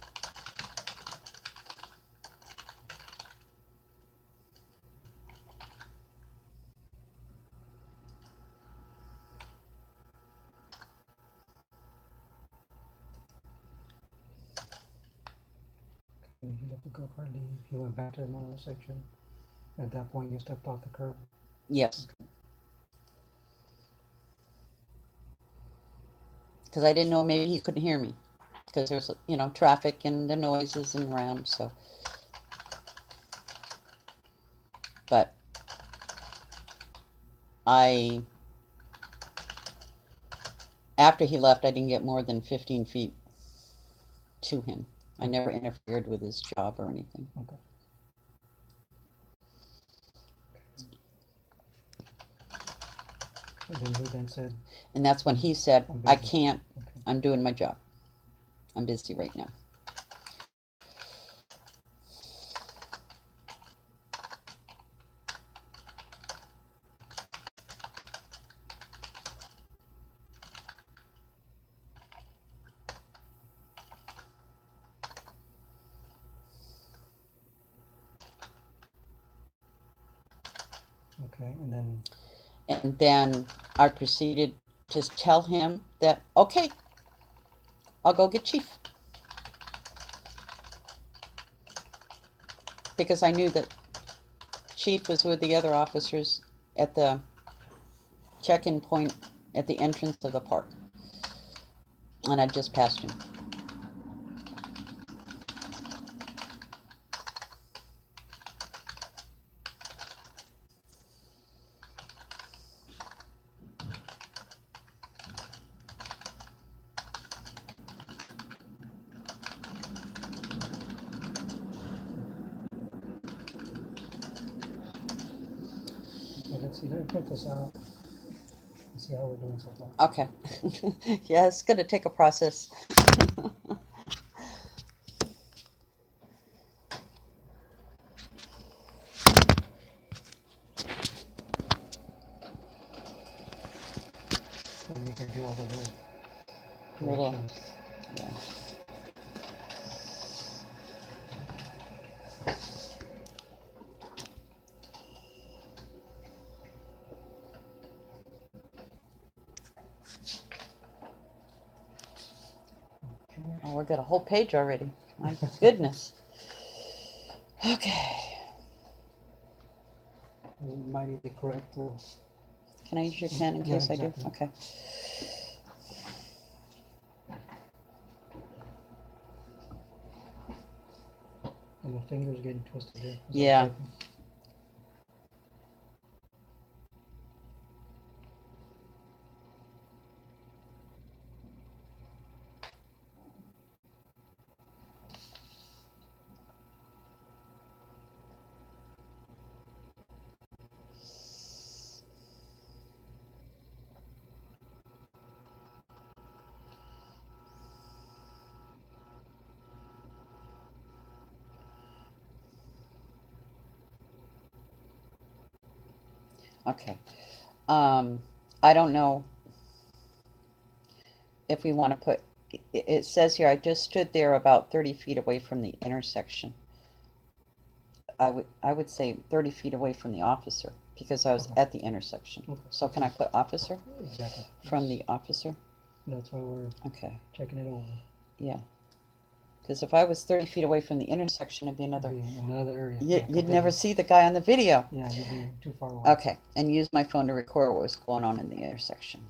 [SPEAKER 1] And he let the go-kart leave. He went back to the middle section. At that point, you stepped off the curb.
[SPEAKER 2] Yes. Because I didn't know, maybe he couldn't hear me. Because there's, traffic and the noises and around, so. But after he left, I didn't get more than 15 feet to him. I never interfered with his job or anything.
[SPEAKER 1] Okay. And then he then said,
[SPEAKER 2] And that's when he said,
[SPEAKER 1] I'm
[SPEAKER 2] I
[SPEAKER 1] busy.
[SPEAKER 2] can't,
[SPEAKER 1] Okay.
[SPEAKER 2] I'm doing my job. I'm busy right now.
[SPEAKER 1] Okay, and then
[SPEAKER 2] And then I proceeded to tell him that, okay, I'll go get Chief. Because I knew that Chief was with the other officers at the check-in point at the entrance of the park. And I just passed him.
[SPEAKER 1] okay, let's see. Let me print this out and see how we're doing so far.
[SPEAKER 2] Okay. Yeah, it's going to take a process.
[SPEAKER 1] And we can do all the
[SPEAKER 2] Little,
[SPEAKER 1] corrections.
[SPEAKER 2] yeah. Oh, we got a whole page already. My goodness. Okay.
[SPEAKER 1] We might need to correct the.
[SPEAKER 2] Can I use your pen in
[SPEAKER 1] Yeah,
[SPEAKER 2] case I do?
[SPEAKER 1] exactly.
[SPEAKER 2] Okay.
[SPEAKER 1] And my fingers getting twisted there.
[SPEAKER 2] Yeah. Okay. I don't know if we want to put, it says here, I just stood there about 30 feet away from the intersection. I would say 30 feet away from the officer because I was
[SPEAKER 1] Okay.
[SPEAKER 2] at the intersection.
[SPEAKER 1] Okay.
[SPEAKER 2] So can I put officer
[SPEAKER 1] Exactly.
[SPEAKER 2] from the officer?
[SPEAKER 1] That's why we're
[SPEAKER 2] Okay.
[SPEAKER 1] checking it over.
[SPEAKER 2] Yeah. because if I was 30 feet away from the intersection, it'd be another.
[SPEAKER 1] Be another area.
[SPEAKER 2] You,
[SPEAKER 1] yeah,
[SPEAKER 2] you'd
[SPEAKER 1] completely.
[SPEAKER 2] never see the guy on the video.
[SPEAKER 1] Yeah, you'd be too far away.
[SPEAKER 2] Okay, and use my phone to record what was going on in the intersection.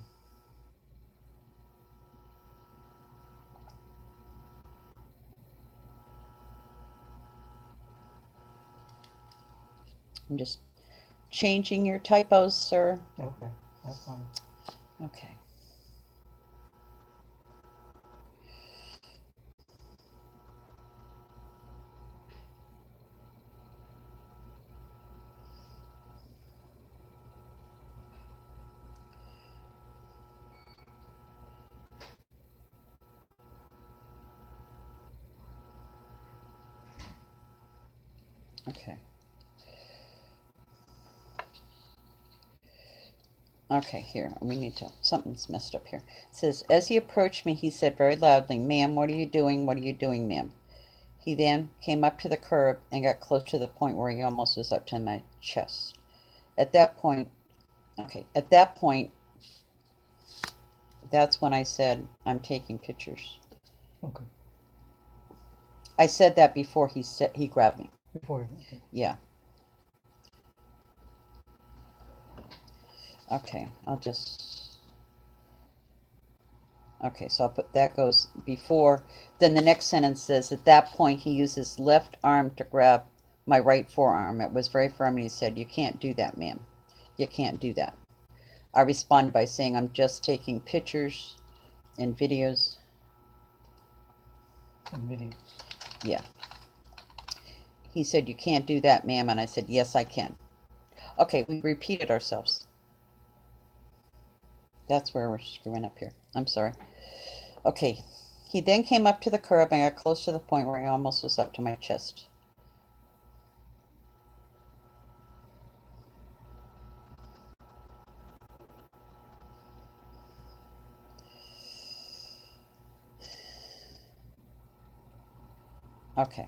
[SPEAKER 2] I'm just changing your typos, sir.
[SPEAKER 1] Okay, that's fine.
[SPEAKER 2] Okay. Okay. Okay, here, we need to, something's messed up here. It says, as he approached me, he said very loudly, ma'am, what are you doing? What are you doing, ma'am? He then came up to the curb and got close to the point where he almost was up to my chest. At that point, that's when I said, I'm taking pictures.
[SPEAKER 1] Okay.
[SPEAKER 2] I said that before he grabbed me.
[SPEAKER 1] Before. Okay.
[SPEAKER 2] Yeah. Okay, okay, so I'll put that goes before. Then the next sentence says, at that point, he used his left arm to grab my right forearm. It was very firm, and he said, you can't do that, ma'am. You can't do that. I responded by saying, I'm just taking pictures and videos.
[SPEAKER 1] And videos.
[SPEAKER 2] Yeah. He said, you can't do that, ma'am. And I said, yes, I can. Okay, we repeated ourselves. That's where we're screwing up here. I'm sorry. Okay. He then came up to the curb and got close to the point where he almost was up to my chest. Okay.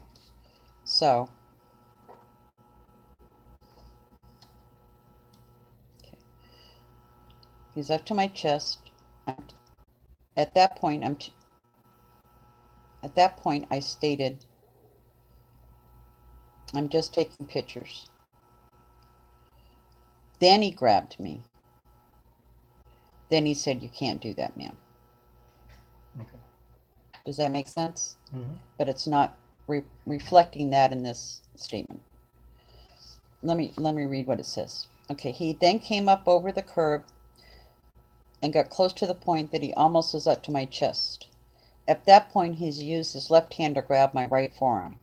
[SPEAKER 2] So, okay. He's up to my chest. At that point, I stated, I'm just taking pictures. Then he grabbed me. Then he said, you can't do that, ma'am.
[SPEAKER 1] Okay.
[SPEAKER 2] Does that make sense?
[SPEAKER 1] Mm-hmm.
[SPEAKER 2] But it's not reflecting that in this statement. Let me read what it says. Okay, he then came up over the curb and got close to the point that he almost was up to my chest. At that point, he's used his left hand to grab my right forearm.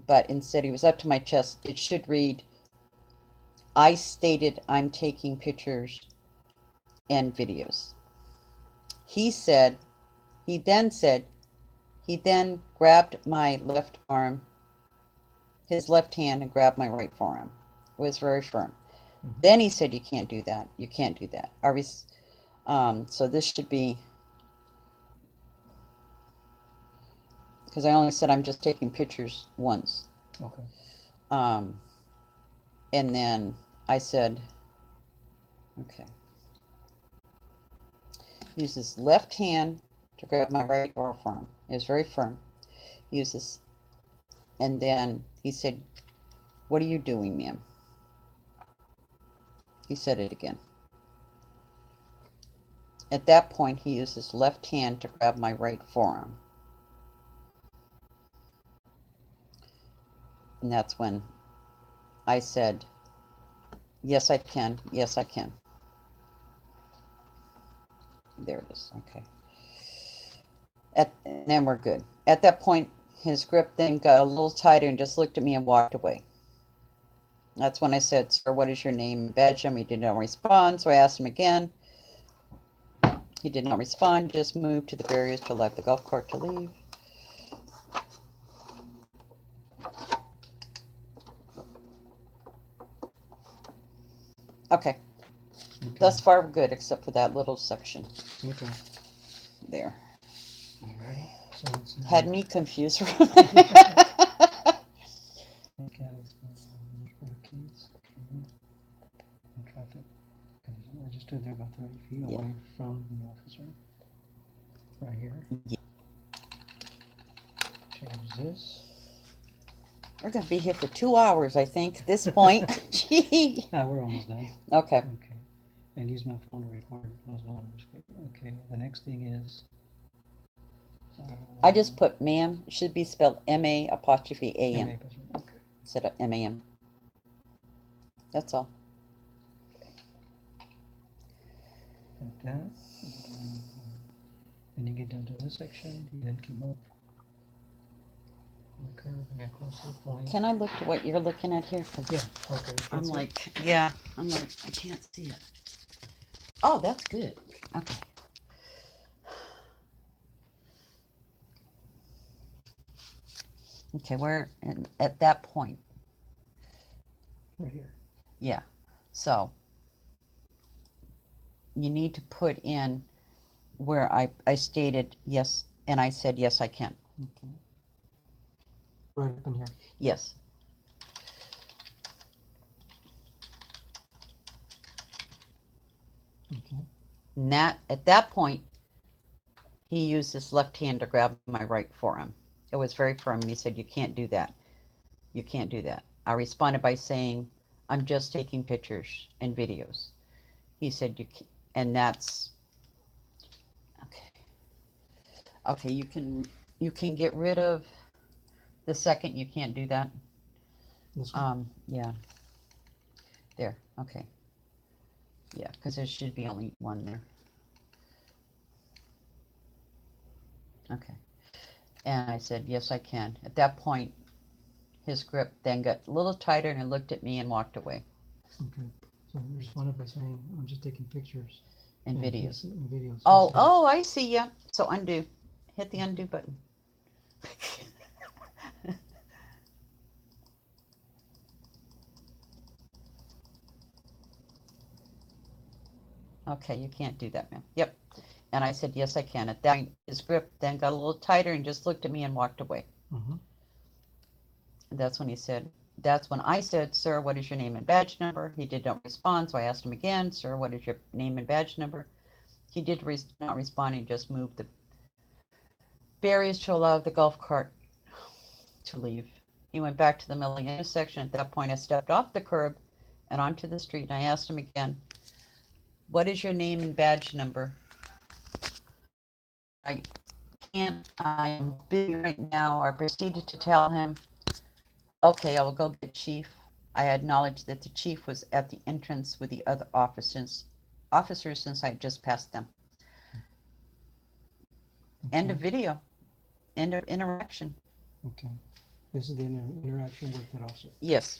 [SPEAKER 2] But instead, he was up to my chest. It should read, I stated I'm taking pictures and videos. He then grabbed my left arm, his left hand, and grabbed my right forearm. It was very firm.
[SPEAKER 1] Mm-hmm.
[SPEAKER 2] Then he said, you can't do that. You can't do that. So this should be, because I only said I'm just taking pictures once.
[SPEAKER 1] Okay.
[SPEAKER 2] And then I said, okay. Use his left hand to grab my right forearm. It was very firm. Uses, and then he said, what are you doing, ma'am? He said it again. At that point, he used his left hand to grab my right forearm. And that's when I said, yes, I can. Yes, I can. There it is. Okay. And then we're good. At that point, his grip then got a little tighter and just looked at me and walked away. That's when I said, sir, what is your name and badge number? He did not respond, so I asked him again. He did not respond, just moved to the barriers to allow the golf cart to leave. Okay. Thus far, we're good, except for that little section
[SPEAKER 1] Okay.
[SPEAKER 2] there.
[SPEAKER 1] All right. So it's
[SPEAKER 2] Had me confused.
[SPEAKER 1] Okay. Keys. Okay. And traffic. Okay. I just stood there about 30 feet
[SPEAKER 2] Yeah.
[SPEAKER 1] away from the officer. Right here.
[SPEAKER 2] Yeah.
[SPEAKER 1] this.
[SPEAKER 2] We're gonna be here for 2 hours, I think, at this point. Gee.
[SPEAKER 1] We're almost done.
[SPEAKER 2] Okay.
[SPEAKER 1] Okay. And use my phone to record as well. Okay, the next thing is.
[SPEAKER 2] I just put ma'am, it should be spelled M-A apostrophe A-M
[SPEAKER 1] Okay.
[SPEAKER 2] instead of M-A-M. That's all.
[SPEAKER 1] Like that. Then you get down to this section, you then come up. Okay, and across the line.
[SPEAKER 2] Can I look at what you're looking at here? 'Cause
[SPEAKER 1] Yeah, okay.
[SPEAKER 2] I'm
[SPEAKER 1] that's it.
[SPEAKER 2] like, yeah, I'm like, I can't see it. Oh, that's good. Okay. Okay, we're at that point.
[SPEAKER 1] Right here.
[SPEAKER 2] Yeah. So you need to put in where I stated yes, and I said, yes, I can.
[SPEAKER 1] Okay. Right up in here.
[SPEAKER 2] Yes.
[SPEAKER 1] Okay.
[SPEAKER 2] And that, at that point, he used his left hand to grab my right forearm. It was very firm. He said, you can't do that. You can't do that. I responded by saying, I'm just taking pictures and videos. He said, you can, and that's, okay. Okay, you can get rid of the second, you can't do that.
[SPEAKER 1] This one.
[SPEAKER 2] Yeah. There, okay. Yeah, because there should be only one there. Okay. And I said, yes, I can. At that point, his grip then got a little tighter and he looked at me and walked away.
[SPEAKER 1] Okay. So you responded by saying, I'm just taking pictures.
[SPEAKER 2] And videos.
[SPEAKER 1] And videos.
[SPEAKER 2] Oh, I see ya. So undo. Hit the undo button. Okay, you can't do that, ma'am. Yep. And I said, yes, I can. At that, his grip then got a little tighter and just looked at me and walked away.
[SPEAKER 1] Mm-hmm.
[SPEAKER 2] And that's when he said, that's when I said, sir, what is your name and badge number? He did not respond, so I asked him again, sir, what is your name and badge number? He did not respond. He just moved the barriers to allow the golf cart to leave. He went back to the middle of the intersection. At that point, I stepped off the curb and onto the street, and I asked him again, what is your name and badge number? I can't, I'm busy right now. I proceeded to tell him, okay, I will go get chief. I acknowledged that the chief was at the entrance with the other officers since I had just passed them.
[SPEAKER 1] Okay.
[SPEAKER 2] End of video. End of interaction.
[SPEAKER 1] Okay. This is the interaction with that officer.
[SPEAKER 2] Yes.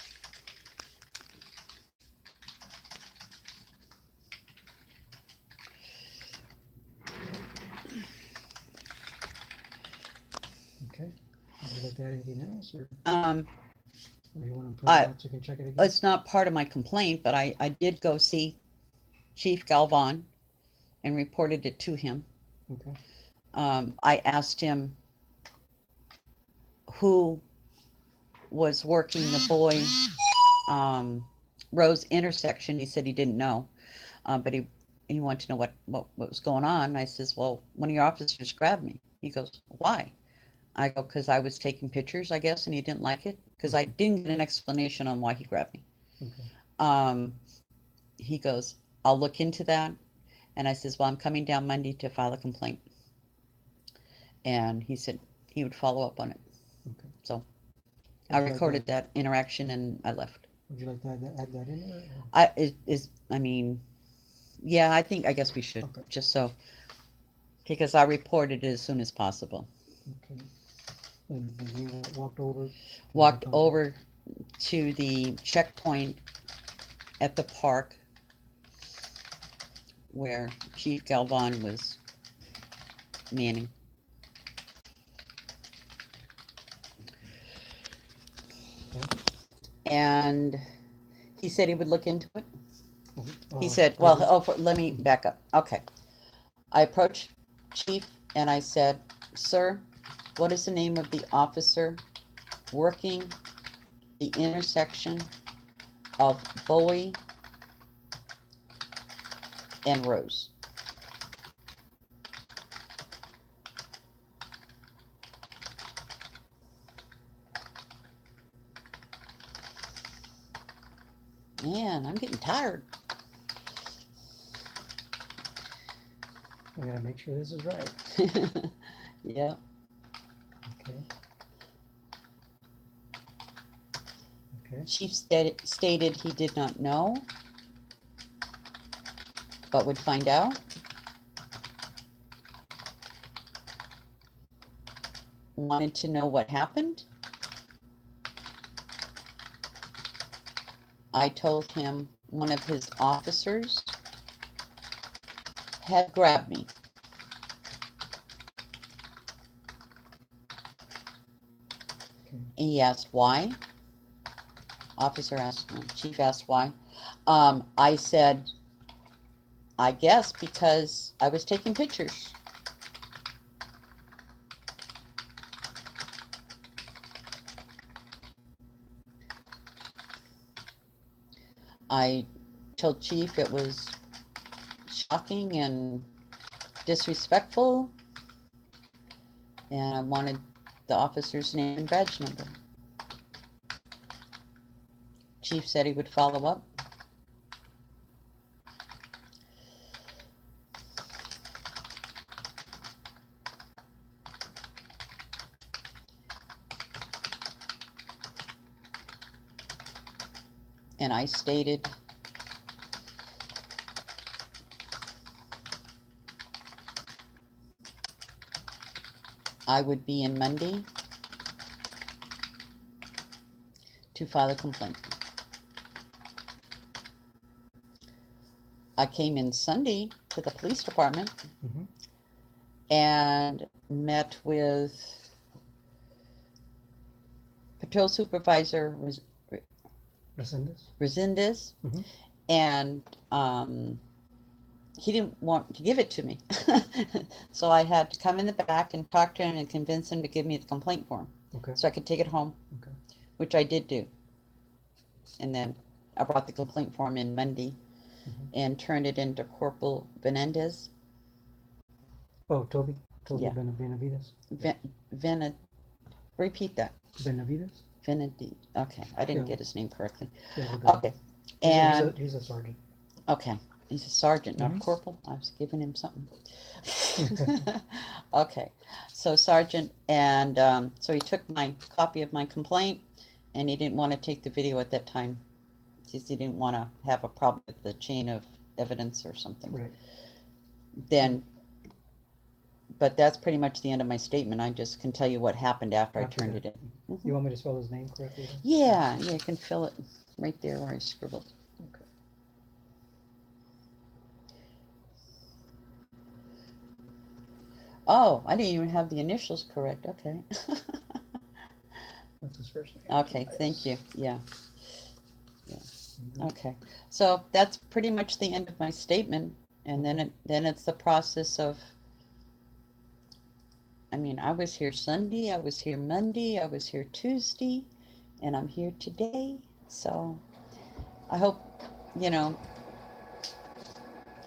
[SPEAKER 1] Okay. Would you like to add anything else, or you want to put
[SPEAKER 2] I-
[SPEAKER 1] it out so you can check it again?
[SPEAKER 2] It's not part of my complaint, but I did go see Chief Galvan and reported it to him.
[SPEAKER 1] Okay.
[SPEAKER 2] I asked him who was working the Boy Rose intersection. He said he didn't know, but he wanted to know what was going on. I says, well, one of your officers grabbed me. He goes, why? I go, because I was taking pictures, I guess, and he didn't like it, because I didn't get an explanation on why he grabbed me.
[SPEAKER 1] Okay.
[SPEAKER 2] He goes, I'll look into that. And I says, well, I'm coming down Monday to file a complaint. And he said he would follow up on it.
[SPEAKER 1] Okay.
[SPEAKER 2] So
[SPEAKER 1] Would
[SPEAKER 2] I
[SPEAKER 1] you like
[SPEAKER 2] recorded that interaction and I left.
[SPEAKER 1] Would you like to add that in there? Or?
[SPEAKER 2] Yeah, I guess we should,
[SPEAKER 1] Okay.
[SPEAKER 2] just so, because I reported it as soon as possible.
[SPEAKER 1] Okay. And you walked over?
[SPEAKER 2] Walked over to the checkpoint at the park where Chief Galvan was manning.
[SPEAKER 1] Okay.
[SPEAKER 2] And he said he would look into it. He
[SPEAKER 1] Oh,
[SPEAKER 2] said, well, let me back up. Okay. I approached Chief and I said, sir, what is the name of the officer working the intersection of Bowie and Rose? Man, I'm getting tired.
[SPEAKER 1] We gotta make sure this is right.
[SPEAKER 2] Yeah.
[SPEAKER 1] Okay. Okay.
[SPEAKER 2] Chief stated he did not know, but would find out. Wanted to know what happened. I told him one of his officers had grabbed me.
[SPEAKER 1] Okay.
[SPEAKER 2] He asked why. Officer asked me, Chief asked why. I said, I guess because I was taking pictures. I told Chief it was shocking and disrespectful, and I wanted the officer's name and badge number. Chief said he would follow up. And I stated I would be in Monday to file a complaint. I came in Sunday to the police department
[SPEAKER 1] Mhm.
[SPEAKER 2] and met with Patrol Supervisor
[SPEAKER 1] Resendez?
[SPEAKER 2] Resendez,
[SPEAKER 1] Mhm.
[SPEAKER 2] and he didn't want to give it to me. So I had to come in the back and talk to him and convince him to give me the complaint form
[SPEAKER 1] Okay.
[SPEAKER 2] so I could take it home,
[SPEAKER 1] Okay.
[SPEAKER 2] which I did do. And then I brought the complaint form in Monday
[SPEAKER 1] Mhm.
[SPEAKER 2] and turned it into Corporal Benendez.
[SPEAKER 1] Oh, Toby? Toby
[SPEAKER 2] Yeah.
[SPEAKER 1] Benavides?
[SPEAKER 2] Repeat that.
[SPEAKER 1] Benavides?
[SPEAKER 2] Benedict. Okay, I didn't
[SPEAKER 1] Yeah.
[SPEAKER 2] get his name correctly.
[SPEAKER 1] Yeah, we'll go.
[SPEAKER 2] Okay,
[SPEAKER 1] He's a-
[SPEAKER 2] and
[SPEAKER 1] he's a sergeant.
[SPEAKER 2] okay, he's a sergeant, not a
[SPEAKER 1] Mhm.
[SPEAKER 2] corporal. I was giving him something. Okay, so sergeant, and so he took my copy of my complaint, and he didn't want to take the video at that time, because he didn't want to have a problem with the chain of evidence or something.
[SPEAKER 1] Right.
[SPEAKER 2] Then, but that's pretty much the end of my statement. I just can tell you what happened after I
[SPEAKER 1] After
[SPEAKER 2] turned
[SPEAKER 1] that.
[SPEAKER 2] it in.
[SPEAKER 1] You want me to spell his name correctly? then?
[SPEAKER 2] Yeah, you can fill it right there where I scribbled.
[SPEAKER 1] Okay.
[SPEAKER 2] Oh, I didn't even have the initials correct. Okay.
[SPEAKER 1] That's his first name.
[SPEAKER 2] Okay, thank you. Yeah.
[SPEAKER 1] Mhm.
[SPEAKER 2] Okay. So that's pretty much the end of my statement. And then it's the process of, I mean, I was here Sunday, I was here Monday, I was here Tuesday, and I'm here today. So I hope, you know,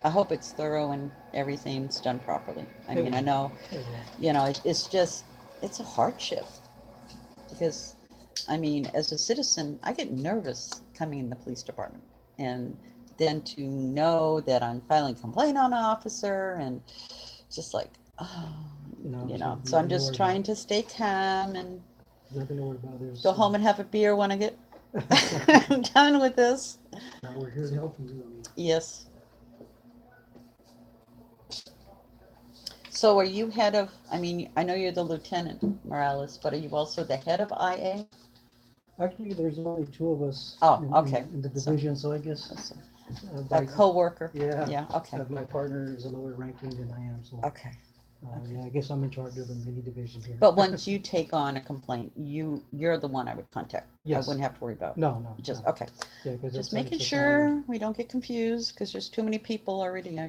[SPEAKER 2] I hope it's thorough and everything's done properly. I
[SPEAKER 1] It
[SPEAKER 2] mean, I
[SPEAKER 1] will.
[SPEAKER 2] know,
[SPEAKER 1] It will.
[SPEAKER 2] you know, it's just, it's a hardship because, I mean, as a citizen, I get nervous coming in the police department. And then to know that I'm filing a complaint on an officer and just like, oh,
[SPEAKER 1] No,
[SPEAKER 2] you
[SPEAKER 1] it's
[SPEAKER 2] know.
[SPEAKER 1] not-
[SPEAKER 2] So I'm
[SPEAKER 1] nothing to
[SPEAKER 2] just
[SPEAKER 1] worry
[SPEAKER 2] trying
[SPEAKER 1] about.
[SPEAKER 2] to stay calm and
[SPEAKER 1] Nothing to worry about. There's,
[SPEAKER 2] go home and have a beer when I get done with this.
[SPEAKER 1] we're here to help you. I mean,
[SPEAKER 2] Yes. So are you head of, I mean, I know you're the Lieutenant Morales, but are you also the head of IA?
[SPEAKER 1] Actually, there's only two of us.
[SPEAKER 2] Oh,
[SPEAKER 1] in-
[SPEAKER 2] okay.
[SPEAKER 1] In the
[SPEAKER 2] So-
[SPEAKER 1] division, so I guess.
[SPEAKER 2] A
[SPEAKER 1] by-
[SPEAKER 2] co-worker?
[SPEAKER 1] Yeah.
[SPEAKER 2] Yeah, okay,
[SPEAKER 1] My partner is a lower ranking than I am, so.
[SPEAKER 2] okay.
[SPEAKER 1] Yeah, I guess I'm in charge of the mini division here.
[SPEAKER 2] But once you take on a complaint, you're the one I would contact. I
[SPEAKER 1] Yes.
[SPEAKER 2] wouldn't have to worry about.
[SPEAKER 1] No,
[SPEAKER 2] Just,
[SPEAKER 1] no.
[SPEAKER 2] okay.
[SPEAKER 1] Yeah, 'cause
[SPEAKER 2] Just
[SPEAKER 1] it's
[SPEAKER 2] making
[SPEAKER 1] a
[SPEAKER 2] sure we don't get confused, because there's too many people already.
[SPEAKER 1] No,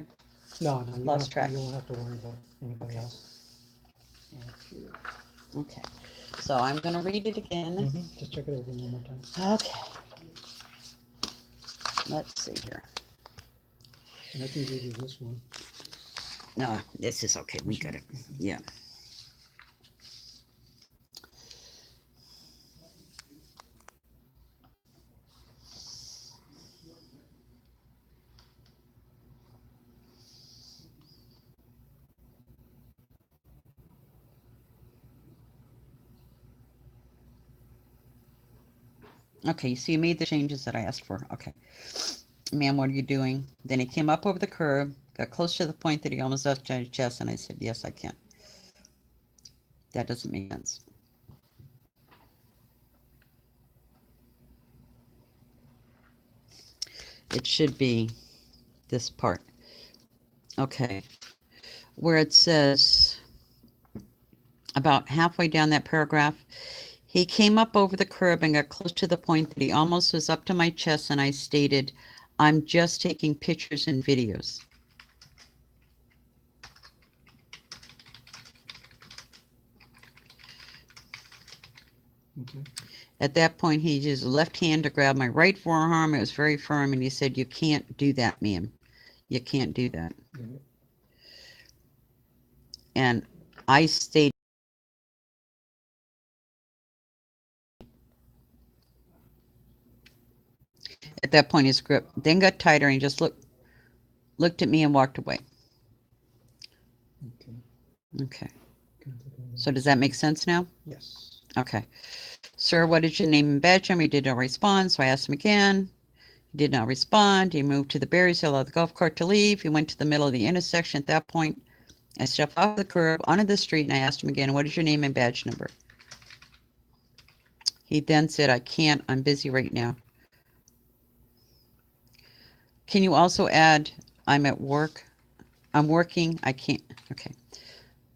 [SPEAKER 1] you don't
[SPEAKER 2] Lost track.
[SPEAKER 1] You don't have to worry about anybody
[SPEAKER 2] Okay.
[SPEAKER 1] else.
[SPEAKER 2] Okay, so I'm gonna read it again.
[SPEAKER 1] Just check it over one more time.
[SPEAKER 2] Okay. Let's see here.
[SPEAKER 1] And I can give you this one.
[SPEAKER 2] No, this is okay. We got it. Yeah. Okay, so you made the changes that I asked for. Okay. Ma'am, what are you doing? Then he came up over the curb, got close to the point that he almost left his chest, and I said, yes, I can. That doesn't make sense. It should be this part. Okay. Where it says, about halfway down that paragraph, he came up over the curb and got close to the point that he almost was up to my chest, and I stated, I'm just taking pictures and videos.
[SPEAKER 1] Okay.
[SPEAKER 2] At that point, he used his left hand to grab my right forearm. It was very firm, and he said, you can't do that, ma'am. You can't do that.
[SPEAKER 1] Mhm.
[SPEAKER 2] And I stated, at that point, his grip then got tighter, and he just looked at me and walked away.
[SPEAKER 1] Okay.
[SPEAKER 2] Okay.
[SPEAKER 1] Can I take over?
[SPEAKER 2] So does that make sense now?
[SPEAKER 1] Yes.
[SPEAKER 2] Okay. Sir, what is your name and badge number? He did not respond, so I asked him again. He did not respond. He moved to the berries. He allowed the golf cart to leave. He went to the middle of the intersection. At that point, I stepped off the curb onto the street, and I asked him again, what is your name and badge number? He then said, I can't. I'm busy right now. Can you also add, I'm at work? I'm working. I can't. Okay.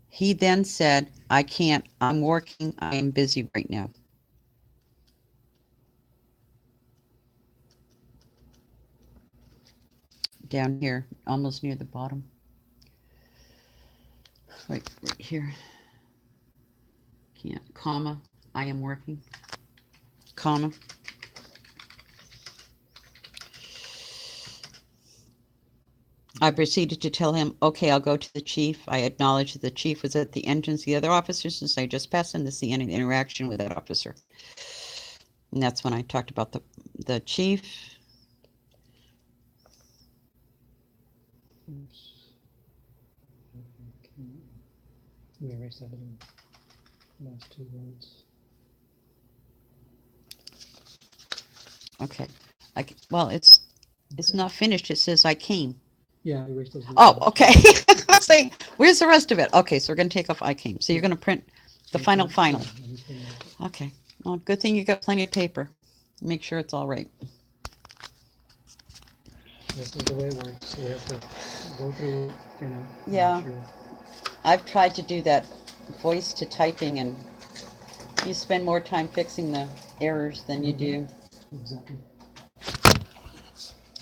[SPEAKER 2] He then said, I can't. I'm working. I am busy right now. Down here, almost near the bottom. Right here. Can't. Comma. I am working. Comma. I proceeded to tell him, okay, I'll go to the chief. I acknowledged that the chief was at the entrance. The other officers, since I just passed him, to see any interaction with that officer. And that's when I talked about the chief.
[SPEAKER 1] Oops. Okay. We erased that in last two words.
[SPEAKER 2] Okay. Well, it's not finished. It says I came.
[SPEAKER 1] Yeah, erase those.
[SPEAKER 2] Oh, okay. I was saying, where's the rest of it? Okay, so we're going to take off I came. So you're going to print the final.
[SPEAKER 1] Yeah, anything else?
[SPEAKER 2] Okay. Well, good thing you got plenty of paper. Make sure it's all right.
[SPEAKER 1] This is the way it works. We have to go through, you know. make
[SPEAKER 2] Yeah.
[SPEAKER 1] sure-
[SPEAKER 2] I've tried to do that voice to typing, and you spend more time fixing the errors than you do.
[SPEAKER 1] Exactly.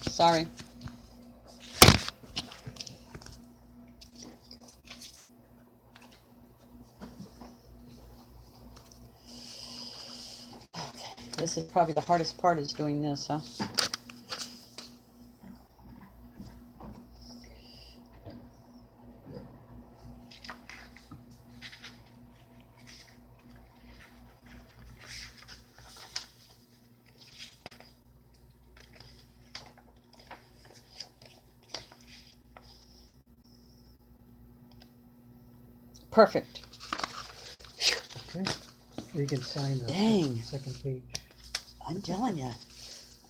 [SPEAKER 2] Sorry. Okay. This is probably the hardest part, is doing this, huh? Perfect.
[SPEAKER 1] Okay. You can sign the
[SPEAKER 2] Dang.
[SPEAKER 1] second page
[SPEAKER 2] I'm telling you.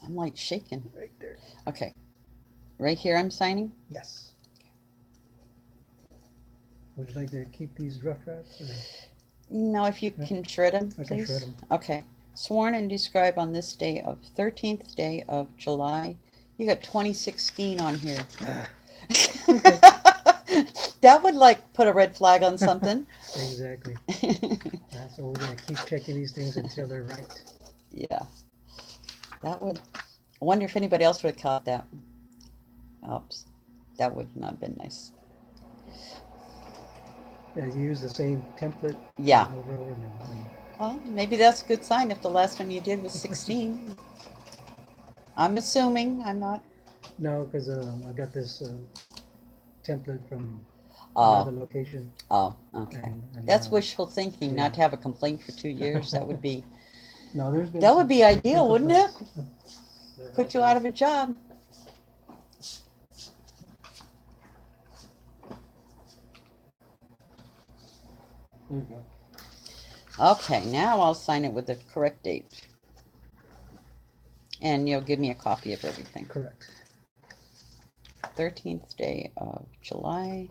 [SPEAKER 2] I'm like shaking.
[SPEAKER 1] right there.
[SPEAKER 2] Okay. Right here I'm signing?
[SPEAKER 1] Yes. Would you like to keep these rough drafts? Or?
[SPEAKER 2] No, if you
[SPEAKER 1] Yeah.
[SPEAKER 2] can shred them,
[SPEAKER 1] I
[SPEAKER 2] please.
[SPEAKER 1] can shred 'em.
[SPEAKER 2] Okay. Sworn and described on this day of 13th day of July. You got 2016 on here. That would like put a red flag on something.
[SPEAKER 1] Exactly. So we're gonna keep checking these things until they're right.
[SPEAKER 2] Yeah. That would. I wonder if anybody else would have caught that. Oops. That would not have been nice.
[SPEAKER 1] Yeah, you use the same template.
[SPEAKER 2] Yeah.
[SPEAKER 1] Over and over and
[SPEAKER 2] Well, maybe that's a good sign if the last one you did was 16. I'm assuming. I'm not.
[SPEAKER 1] no, because I got this template from
[SPEAKER 2] Oh.
[SPEAKER 1] another location.
[SPEAKER 2] Oh, okay.
[SPEAKER 1] And,
[SPEAKER 2] That's wishful thinking, not
[SPEAKER 1] yeah.
[SPEAKER 2] to have a complaint for 2 years. That would be,
[SPEAKER 1] No, there's been
[SPEAKER 2] that
[SPEAKER 1] some
[SPEAKER 2] would be ideal, wouldn't it?
[SPEAKER 1] complaints. There
[SPEAKER 2] Put
[SPEAKER 1] has
[SPEAKER 2] you
[SPEAKER 1] been.
[SPEAKER 2] out of a job.
[SPEAKER 1] There you go.
[SPEAKER 2] Okay, now I'll sign it with the correct date. And you'll give me a copy of everything.
[SPEAKER 1] Correct.
[SPEAKER 2] 13th day of July.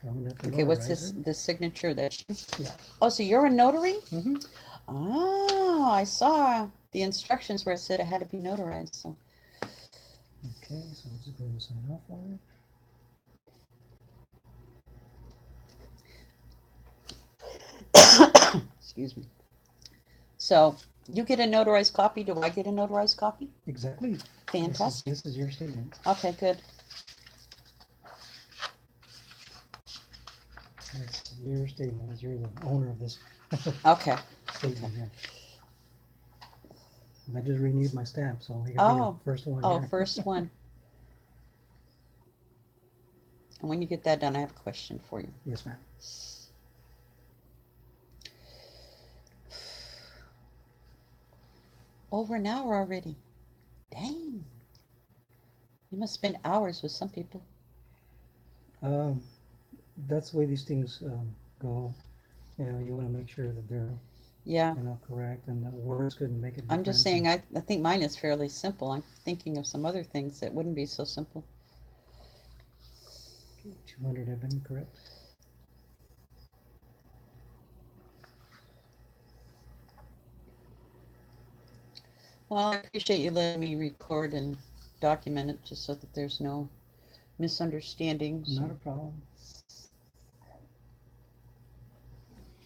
[SPEAKER 1] I'm gonna have to
[SPEAKER 2] Okay, what's
[SPEAKER 1] notarize
[SPEAKER 2] this,
[SPEAKER 1] it.
[SPEAKER 2] the signature that you,
[SPEAKER 1] Yeah.
[SPEAKER 2] oh, so you're a notary?
[SPEAKER 1] Mm-hmm.
[SPEAKER 2] Oh, I saw the instructions where it said it had to be notarized, so.
[SPEAKER 1] Okay, so let's go and sign off on
[SPEAKER 2] Excuse me. So you get a notarized copy. Do I get a notarized copy?
[SPEAKER 1] it. Exactly.
[SPEAKER 2] Fantastic.
[SPEAKER 1] This is your statement.
[SPEAKER 2] Okay, good.
[SPEAKER 1] It's your statement, as you're the owner of this
[SPEAKER 2] Okay.
[SPEAKER 1] statement here. And I just renewed my stamp, so you can be
[SPEAKER 2] Oh.
[SPEAKER 1] your first one
[SPEAKER 2] Oh,
[SPEAKER 1] here.
[SPEAKER 2] first one. And when you get that done, I have a question for you.
[SPEAKER 1] Yes, ma'am.
[SPEAKER 2] Over an hour already. Dang. You must spend hours with some people.
[SPEAKER 1] That's the way these things go. You know, you want to make sure that they're
[SPEAKER 2] Yeah.
[SPEAKER 1] correct, and the words couldn't make it.
[SPEAKER 2] I'm just saying, I think mine is fairly simple. I'm thinking of some other things that wouldn't be so simple.
[SPEAKER 1] 200 have been correct.
[SPEAKER 2] Well, I appreciate you letting me record and document it just so that there's no misunderstandings.
[SPEAKER 1] Not a problem.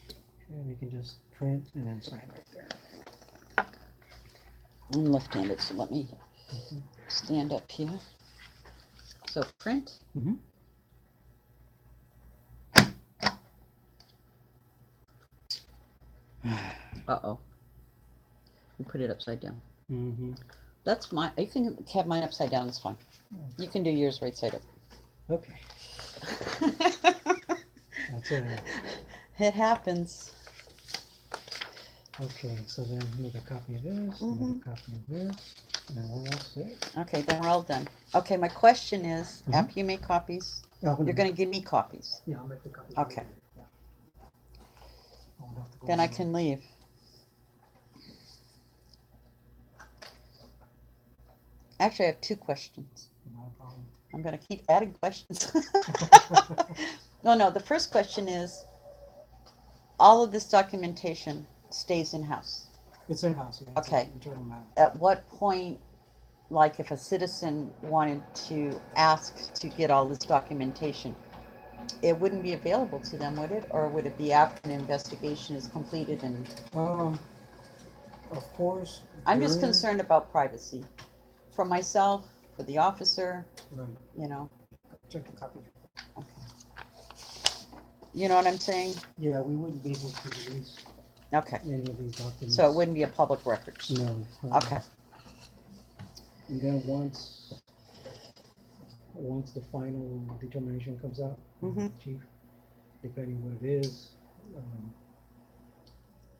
[SPEAKER 1] Okay, we can just print and then sign right there.
[SPEAKER 2] I'm left-handed, so let me
[SPEAKER 1] Mhm.
[SPEAKER 2] stand up here. So print.
[SPEAKER 1] Mhm.
[SPEAKER 2] Uh-oh. You put it upside down.
[SPEAKER 1] Mm-hmm.
[SPEAKER 2] That's mine. You can have mine upside down. It's fine. You can do yours right side up.
[SPEAKER 1] Okay, that's it.
[SPEAKER 2] It happens.
[SPEAKER 1] Okay, so then make a copy of this, make a copy of this, and then we're all set.
[SPEAKER 2] Okay, then we're all done. Okay, my question is,
[SPEAKER 1] Mhm.
[SPEAKER 2] after you make copies, you're going to give me copies.
[SPEAKER 1] Yeah, I'll make the copy.
[SPEAKER 2] Okay.
[SPEAKER 1] Yeah. I'll have to go
[SPEAKER 2] Then I
[SPEAKER 1] on.
[SPEAKER 2] can leave. Actually, I have two questions.
[SPEAKER 1] No problem.
[SPEAKER 2] I'm going to keep adding questions. No, the first question is, all of this documentation stays in-house.
[SPEAKER 1] It's in-house, yeah. It's
[SPEAKER 2] Okay.
[SPEAKER 1] an internal matter.
[SPEAKER 2] At what point, like if a citizen wanted to ask to get all this documentation, it wouldn't be available to them, would it? Or would it be after an investigation is completed and
[SPEAKER 1] Of course.
[SPEAKER 2] I'm just
[SPEAKER 1] during-
[SPEAKER 2] concerned about privacy for myself, for the officer,
[SPEAKER 1] Right.
[SPEAKER 2] you know.
[SPEAKER 1] Check the copy.
[SPEAKER 2] Okay. You know what I'm saying?
[SPEAKER 1] Yeah, we wouldn't be able to release
[SPEAKER 2] Okay.
[SPEAKER 1] any of these documents.
[SPEAKER 2] So it wouldn't be a public record.
[SPEAKER 1] No.
[SPEAKER 2] Okay.
[SPEAKER 1] And then once the final determination comes out,
[SPEAKER 2] Mhm.
[SPEAKER 1] chief, depending what it is,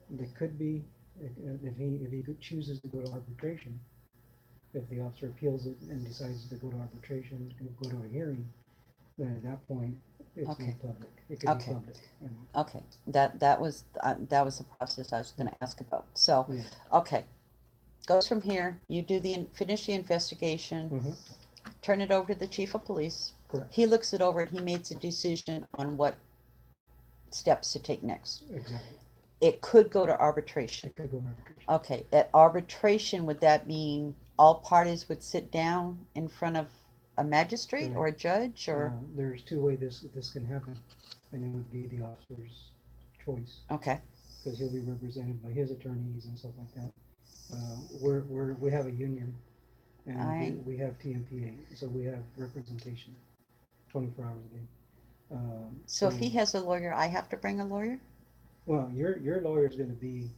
[SPEAKER 1] there could be, if he chooses to go to arbitration, if the officer appeals it and decides to go to arbitration, go to a hearing, then at that point, it's
[SPEAKER 2] Okay.
[SPEAKER 1] not public. It could
[SPEAKER 2] Okay.
[SPEAKER 1] be public. You know.
[SPEAKER 2] Okay. That was the process I was going to ask about. So,
[SPEAKER 1] Yeah.
[SPEAKER 2] okay. Goes from here. You do finish the investigation.
[SPEAKER 1] Mhm.
[SPEAKER 2] Turn it over to the chief of police.
[SPEAKER 1] Correct.
[SPEAKER 2] He looks it over and he makes a decision on what steps to take next.
[SPEAKER 1] Exactly.
[SPEAKER 2] It could go to arbitration.
[SPEAKER 1] It could go to arbitration.
[SPEAKER 2] Okay, at arbitration, would that mean all parties would sit down in front of a magistrate or a judge or?
[SPEAKER 1] There's two ways this can happen, and it would be the officer's choice,
[SPEAKER 2] Okay,
[SPEAKER 1] because he'll be represented by his attorneys and stuff like that. We have a union, and we have TMPA, so we have representation, 24 hours a day.
[SPEAKER 2] so if he has a lawyer, I have to bring a lawyer?
[SPEAKER 1] Well, your lawyer is going to be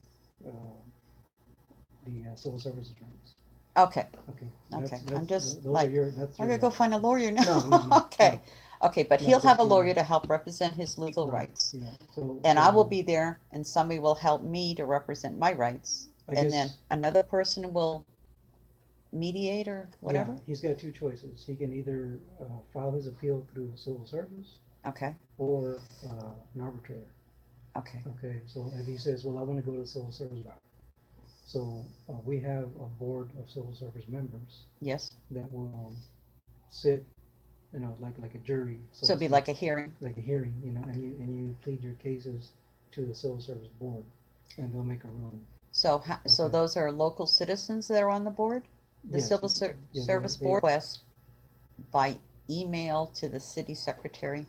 [SPEAKER 1] the civil service attorneys.
[SPEAKER 2] Okay,
[SPEAKER 1] Okay.
[SPEAKER 2] Okay,
[SPEAKER 1] That's-
[SPEAKER 2] I'm just
[SPEAKER 1] those are
[SPEAKER 2] like,
[SPEAKER 1] that's
[SPEAKER 2] I'm
[SPEAKER 1] your
[SPEAKER 2] gonna go find a lawyer now.
[SPEAKER 1] No, no, no,
[SPEAKER 2] Okay, okay, but
[SPEAKER 1] No,
[SPEAKER 2] he'll have a
[SPEAKER 1] just,
[SPEAKER 2] lawyer to help represent his legal
[SPEAKER 1] Right,
[SPEAKER 2] rights.
[SPEAKER 1] yeah. So,
[SPEAKER 2] And I will be there and somebody will help me to represent my rights.
[SPEAKER 1] I
[SPEAKER 2] And then
[SPEAKER 1] guess-
[SPEAKER 2] another person will mediate or whatever?
[SPEAKER 1] Yeah, he's got two choices. He can either file his appeal through civil service
[SPEAKER 2] Okay,
[SPEAKER 1] or an arbitrator.
[SPEAKER 2] okay,
[SPEAKER 1] Okay, so if he says, well, I want to go to the civil service route, So we have a board of civil service members
[SPEAKER 2] Yes.
[SPEAKER 1] that will sit, like a jury.
[SPEAKER 2] So it'd be
[SPEAKER 1] to
[SPEAKER 2] like a
[SPEAKER 1] speak,
[SPEAKER 2] hearing.
[SPEAKER 1] like a hearing, and you plead your cases to the civil service board, and they'll make a ruling.
[SPEAKER 2] So
[SPEAKER 1] Okay.
[SPEAKER 2] those are local citizens that are on the board? The
[SPEAKER 1] Yes.
[SPEAKER 2] Civil
[SPEAKER 1] Yeah,
[SPEAKER 2] Service
[SPEAKER 1] they-
[SPEAKER 2] Board request by email to the city secretary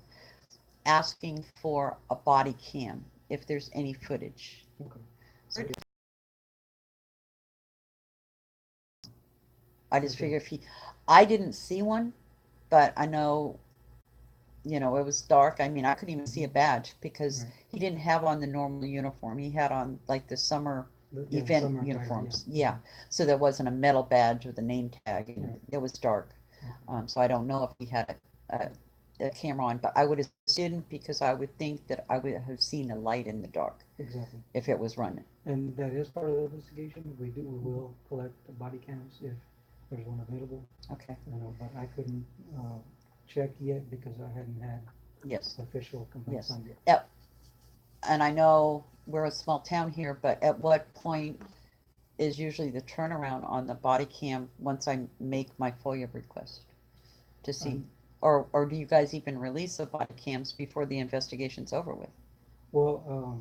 [SPEAKER 2] asking for a body cam if there's any footage.
[SPEAKER 1] Okay.
[SPEAKER 2] So I just
[SPEAKER 1] Okay.
[SPEAKER 2] figure I didn't see one, but I know, it was dark. I mean, I couldn't even see a badge because
[SPEAKER 1] Right.
[SPEAKER 2] he didn't have on the normal uniform. He had on like the summer
[SPEAKER 1] Yeah,
[SPEAKER 2] event
[SPEAKER 1] summer attire,
[SPEAKER 2] uniforms.
[SPEAKER 1] yeah.
[SPEAKER 2] Yeah. So there wasn't a metal badge with a name tag. And
[SPEAKER 1] Right.
[SPEAKER 2] it was dark.
[SPEAKER 1] Okay.
[SPEAKER 2] So I don't know if he had a camera on, but I would have didn't because I would think that I would have seen a light in the dark
[SPEAKER 1] Exactly.
[SPEAKER 2] if it was running.
[SPEAKER 1] And that is part of the investigation. We will collect the body cams if there's one available,
[SPEAKER 2] Okay.
[SPEAKER 1] but I couldn't check yet because I hadn't had
[SPEAKER 2] Yes.
[SPEAKER 1] official complaints
[SPEAKER 2] Yes.
[SPEAKER 1] on yet.
[SPEAKER 2] Yep. And I know we're a small town here, but at what point is usually the turnaround on the body cam once I make my FOIA request to see? Or do you guys even release the body cams before the investigation's over with?
[SPEAKER 1] Well,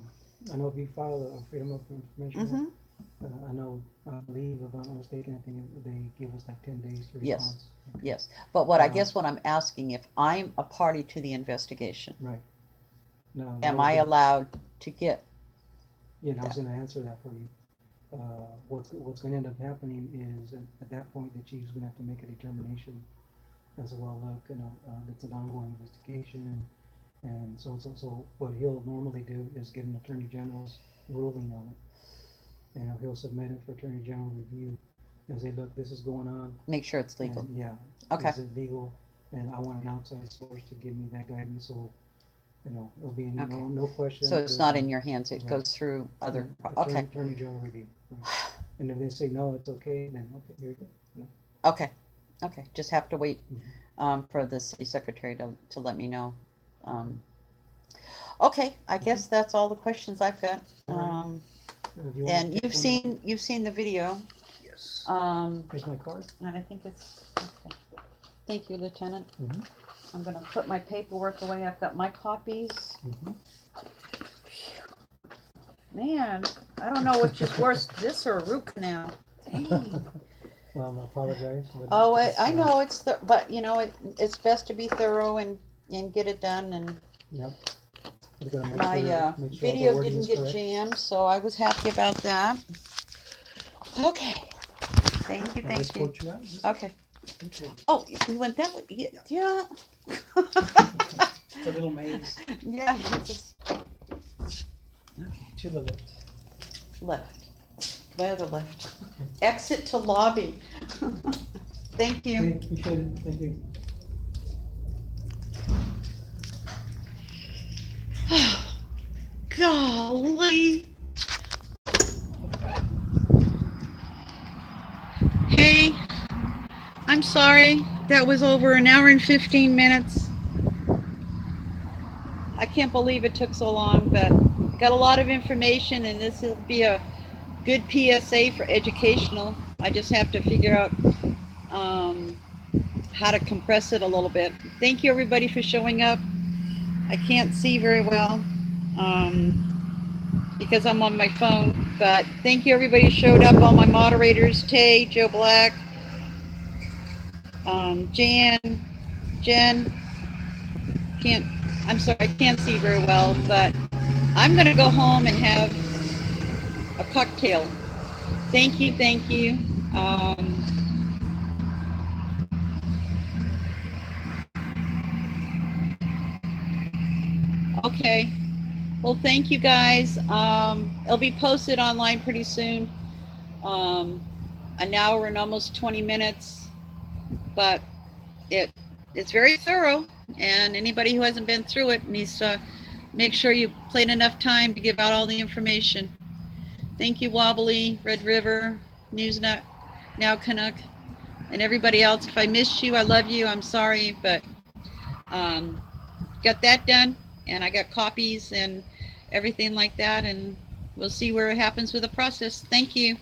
[SPEAKER 1] I know if you file a Freedom of Information
[SPEAKER 2] Mm-hmm.
[SPEAKER 1] Act, I know, I believe, if I'm not mistaken, I think they give us like 10 days to
[SPEAKER 2] Yes.
[SPEAKER 1] response.
[SPEAKER 2] Yes. But what I
[SPEAKER 1] Uh,
[SPEAKER 2] guess what I'm asking, if I'm a party to the investigation,
[SPEAKER 1] Right. No,
[SPEAKER 2] am I allowed to get?
[SPEAKER 1] Yeah, and I was gonna answer that for you. What's gonna end up happening is at that point, the chief's gonna have to make a determination as well, look, it's an ongoing investigation, and so what he'll normally do is get an attorney general's ruling on it. And he'll submit it for attorney general review, and say, look, this is going on.
[SPEAKER 2] Make sure it's legal.
[SPEAKER 1] And, yeah.
[SPEAKER 2] Okay.
[SPEAKER 1] Is it legal? And I want an outside source to give me that guidance, so, it'll be,
[SPEAKER 2] Okay.
[SPEAKER 1] no question.
[SPEAKER 2] So it's not in your hands, it
[SPEAKER 1] Right.
[SPEAKER 2] goes through other,
[SPEAKER 1] Attorney-
[SPEAKER 2] okay,
[SPEAKER 1] Attorney general review. Right. And if they say, no, it's okay, then, okay, here you go.
[SPEAKER 2] okay, okay, just have to wait,
[SPEAKER 1] Mhm.
[SPEAKER 2] for the city secretary to let me know. Okay, I guess that's all the questions I've got.
[SPEAKER 1] All right. If you want
[SPEAKER 2] And
[SPEAKER 1] to take
[SPEAKER 2] you've seen the video,
[SPEAKER 1] Yes.
[SPEAKER 2] and
[SPEAKER 1] Here's my card.
[SPEAKER 2] I think it's, okay. Thank you, Lieutenant.
[SPEAKER 1] Mhm.
[SPEAKER 2] I'm gonna put my paperwork away, I've got my copies.
[SPEAKER 1] Mhm.
[SPEAKER 2] Man, I don't know which is worse, this or a root canal. Dang.
[SPEAKER 1] Well, I apologize. but
[SPEAKER 2] Oh,
[SPEAKER 1] it's,
[SPEAKER 2] I know but it's best to be thorough and get it done. And
[SPEAKER 1] Yep. We're gonna make
[SPEAKER 2] my
[SPEAKER 1] sure all the
[SPEAKER 2] video
[SPEAKER 1] wording
[SPEAKER 2] didn't
[SPEAKER 1] is
[SPEAKER 2] get
[SPEAKER 1] correct.
[SPEAKER 2] jammed, so I was happy about that. Okay. Thank you,
[SPEAKER 1] Can I
[SPEAKER 2] thank you.
[SPEAKER 1] escort you out?
[SPEAKER 2] Okay.
[SPEAKER 1] Okay.
[SPEAKER 2] Oh, we went that way. Yeah.
[SPEAKER 1] It's a little maze
[SPEAKER 2] Yeah. Just
[SPEAKER 1] to the left.
[SPEAKER 2] left. My other left. Exit to lobby. Thank you.
[SPEAKER 1] Okay, appreciate it. Thank you.
[SPEAKER 2] Golly. Hey, I'm sorry. That was over an hour and 15 minutes. I can't believe it took so long, but got a lot of information, and this will be a good PSA for educational. I just have to figure out how to compress it a little bit. Thank you, everybody, for showing up. I can't see very well because I'm on my phone, but thank you, everybody who showed up. All my moderators, Tay, Joe Black, Jen, I'm sorry, I can't see very well, but I'm going to go home and have a cocktail. Thank you, thank you. Okay. Well, thank you guys. It'll be posted online pretty soon. An hour and almost 20 minutes, but it's very thorough, and anybody who hasn't been through it needs to make sure you played enough time to give out all the information. Thank you, Wobbly, Red River, News Now Canuck, and everybody else. If I missed you, I love you. I'm sorry, but got that done, and I got copies and everything like that, and we'll see where it happens with the process. Thank you.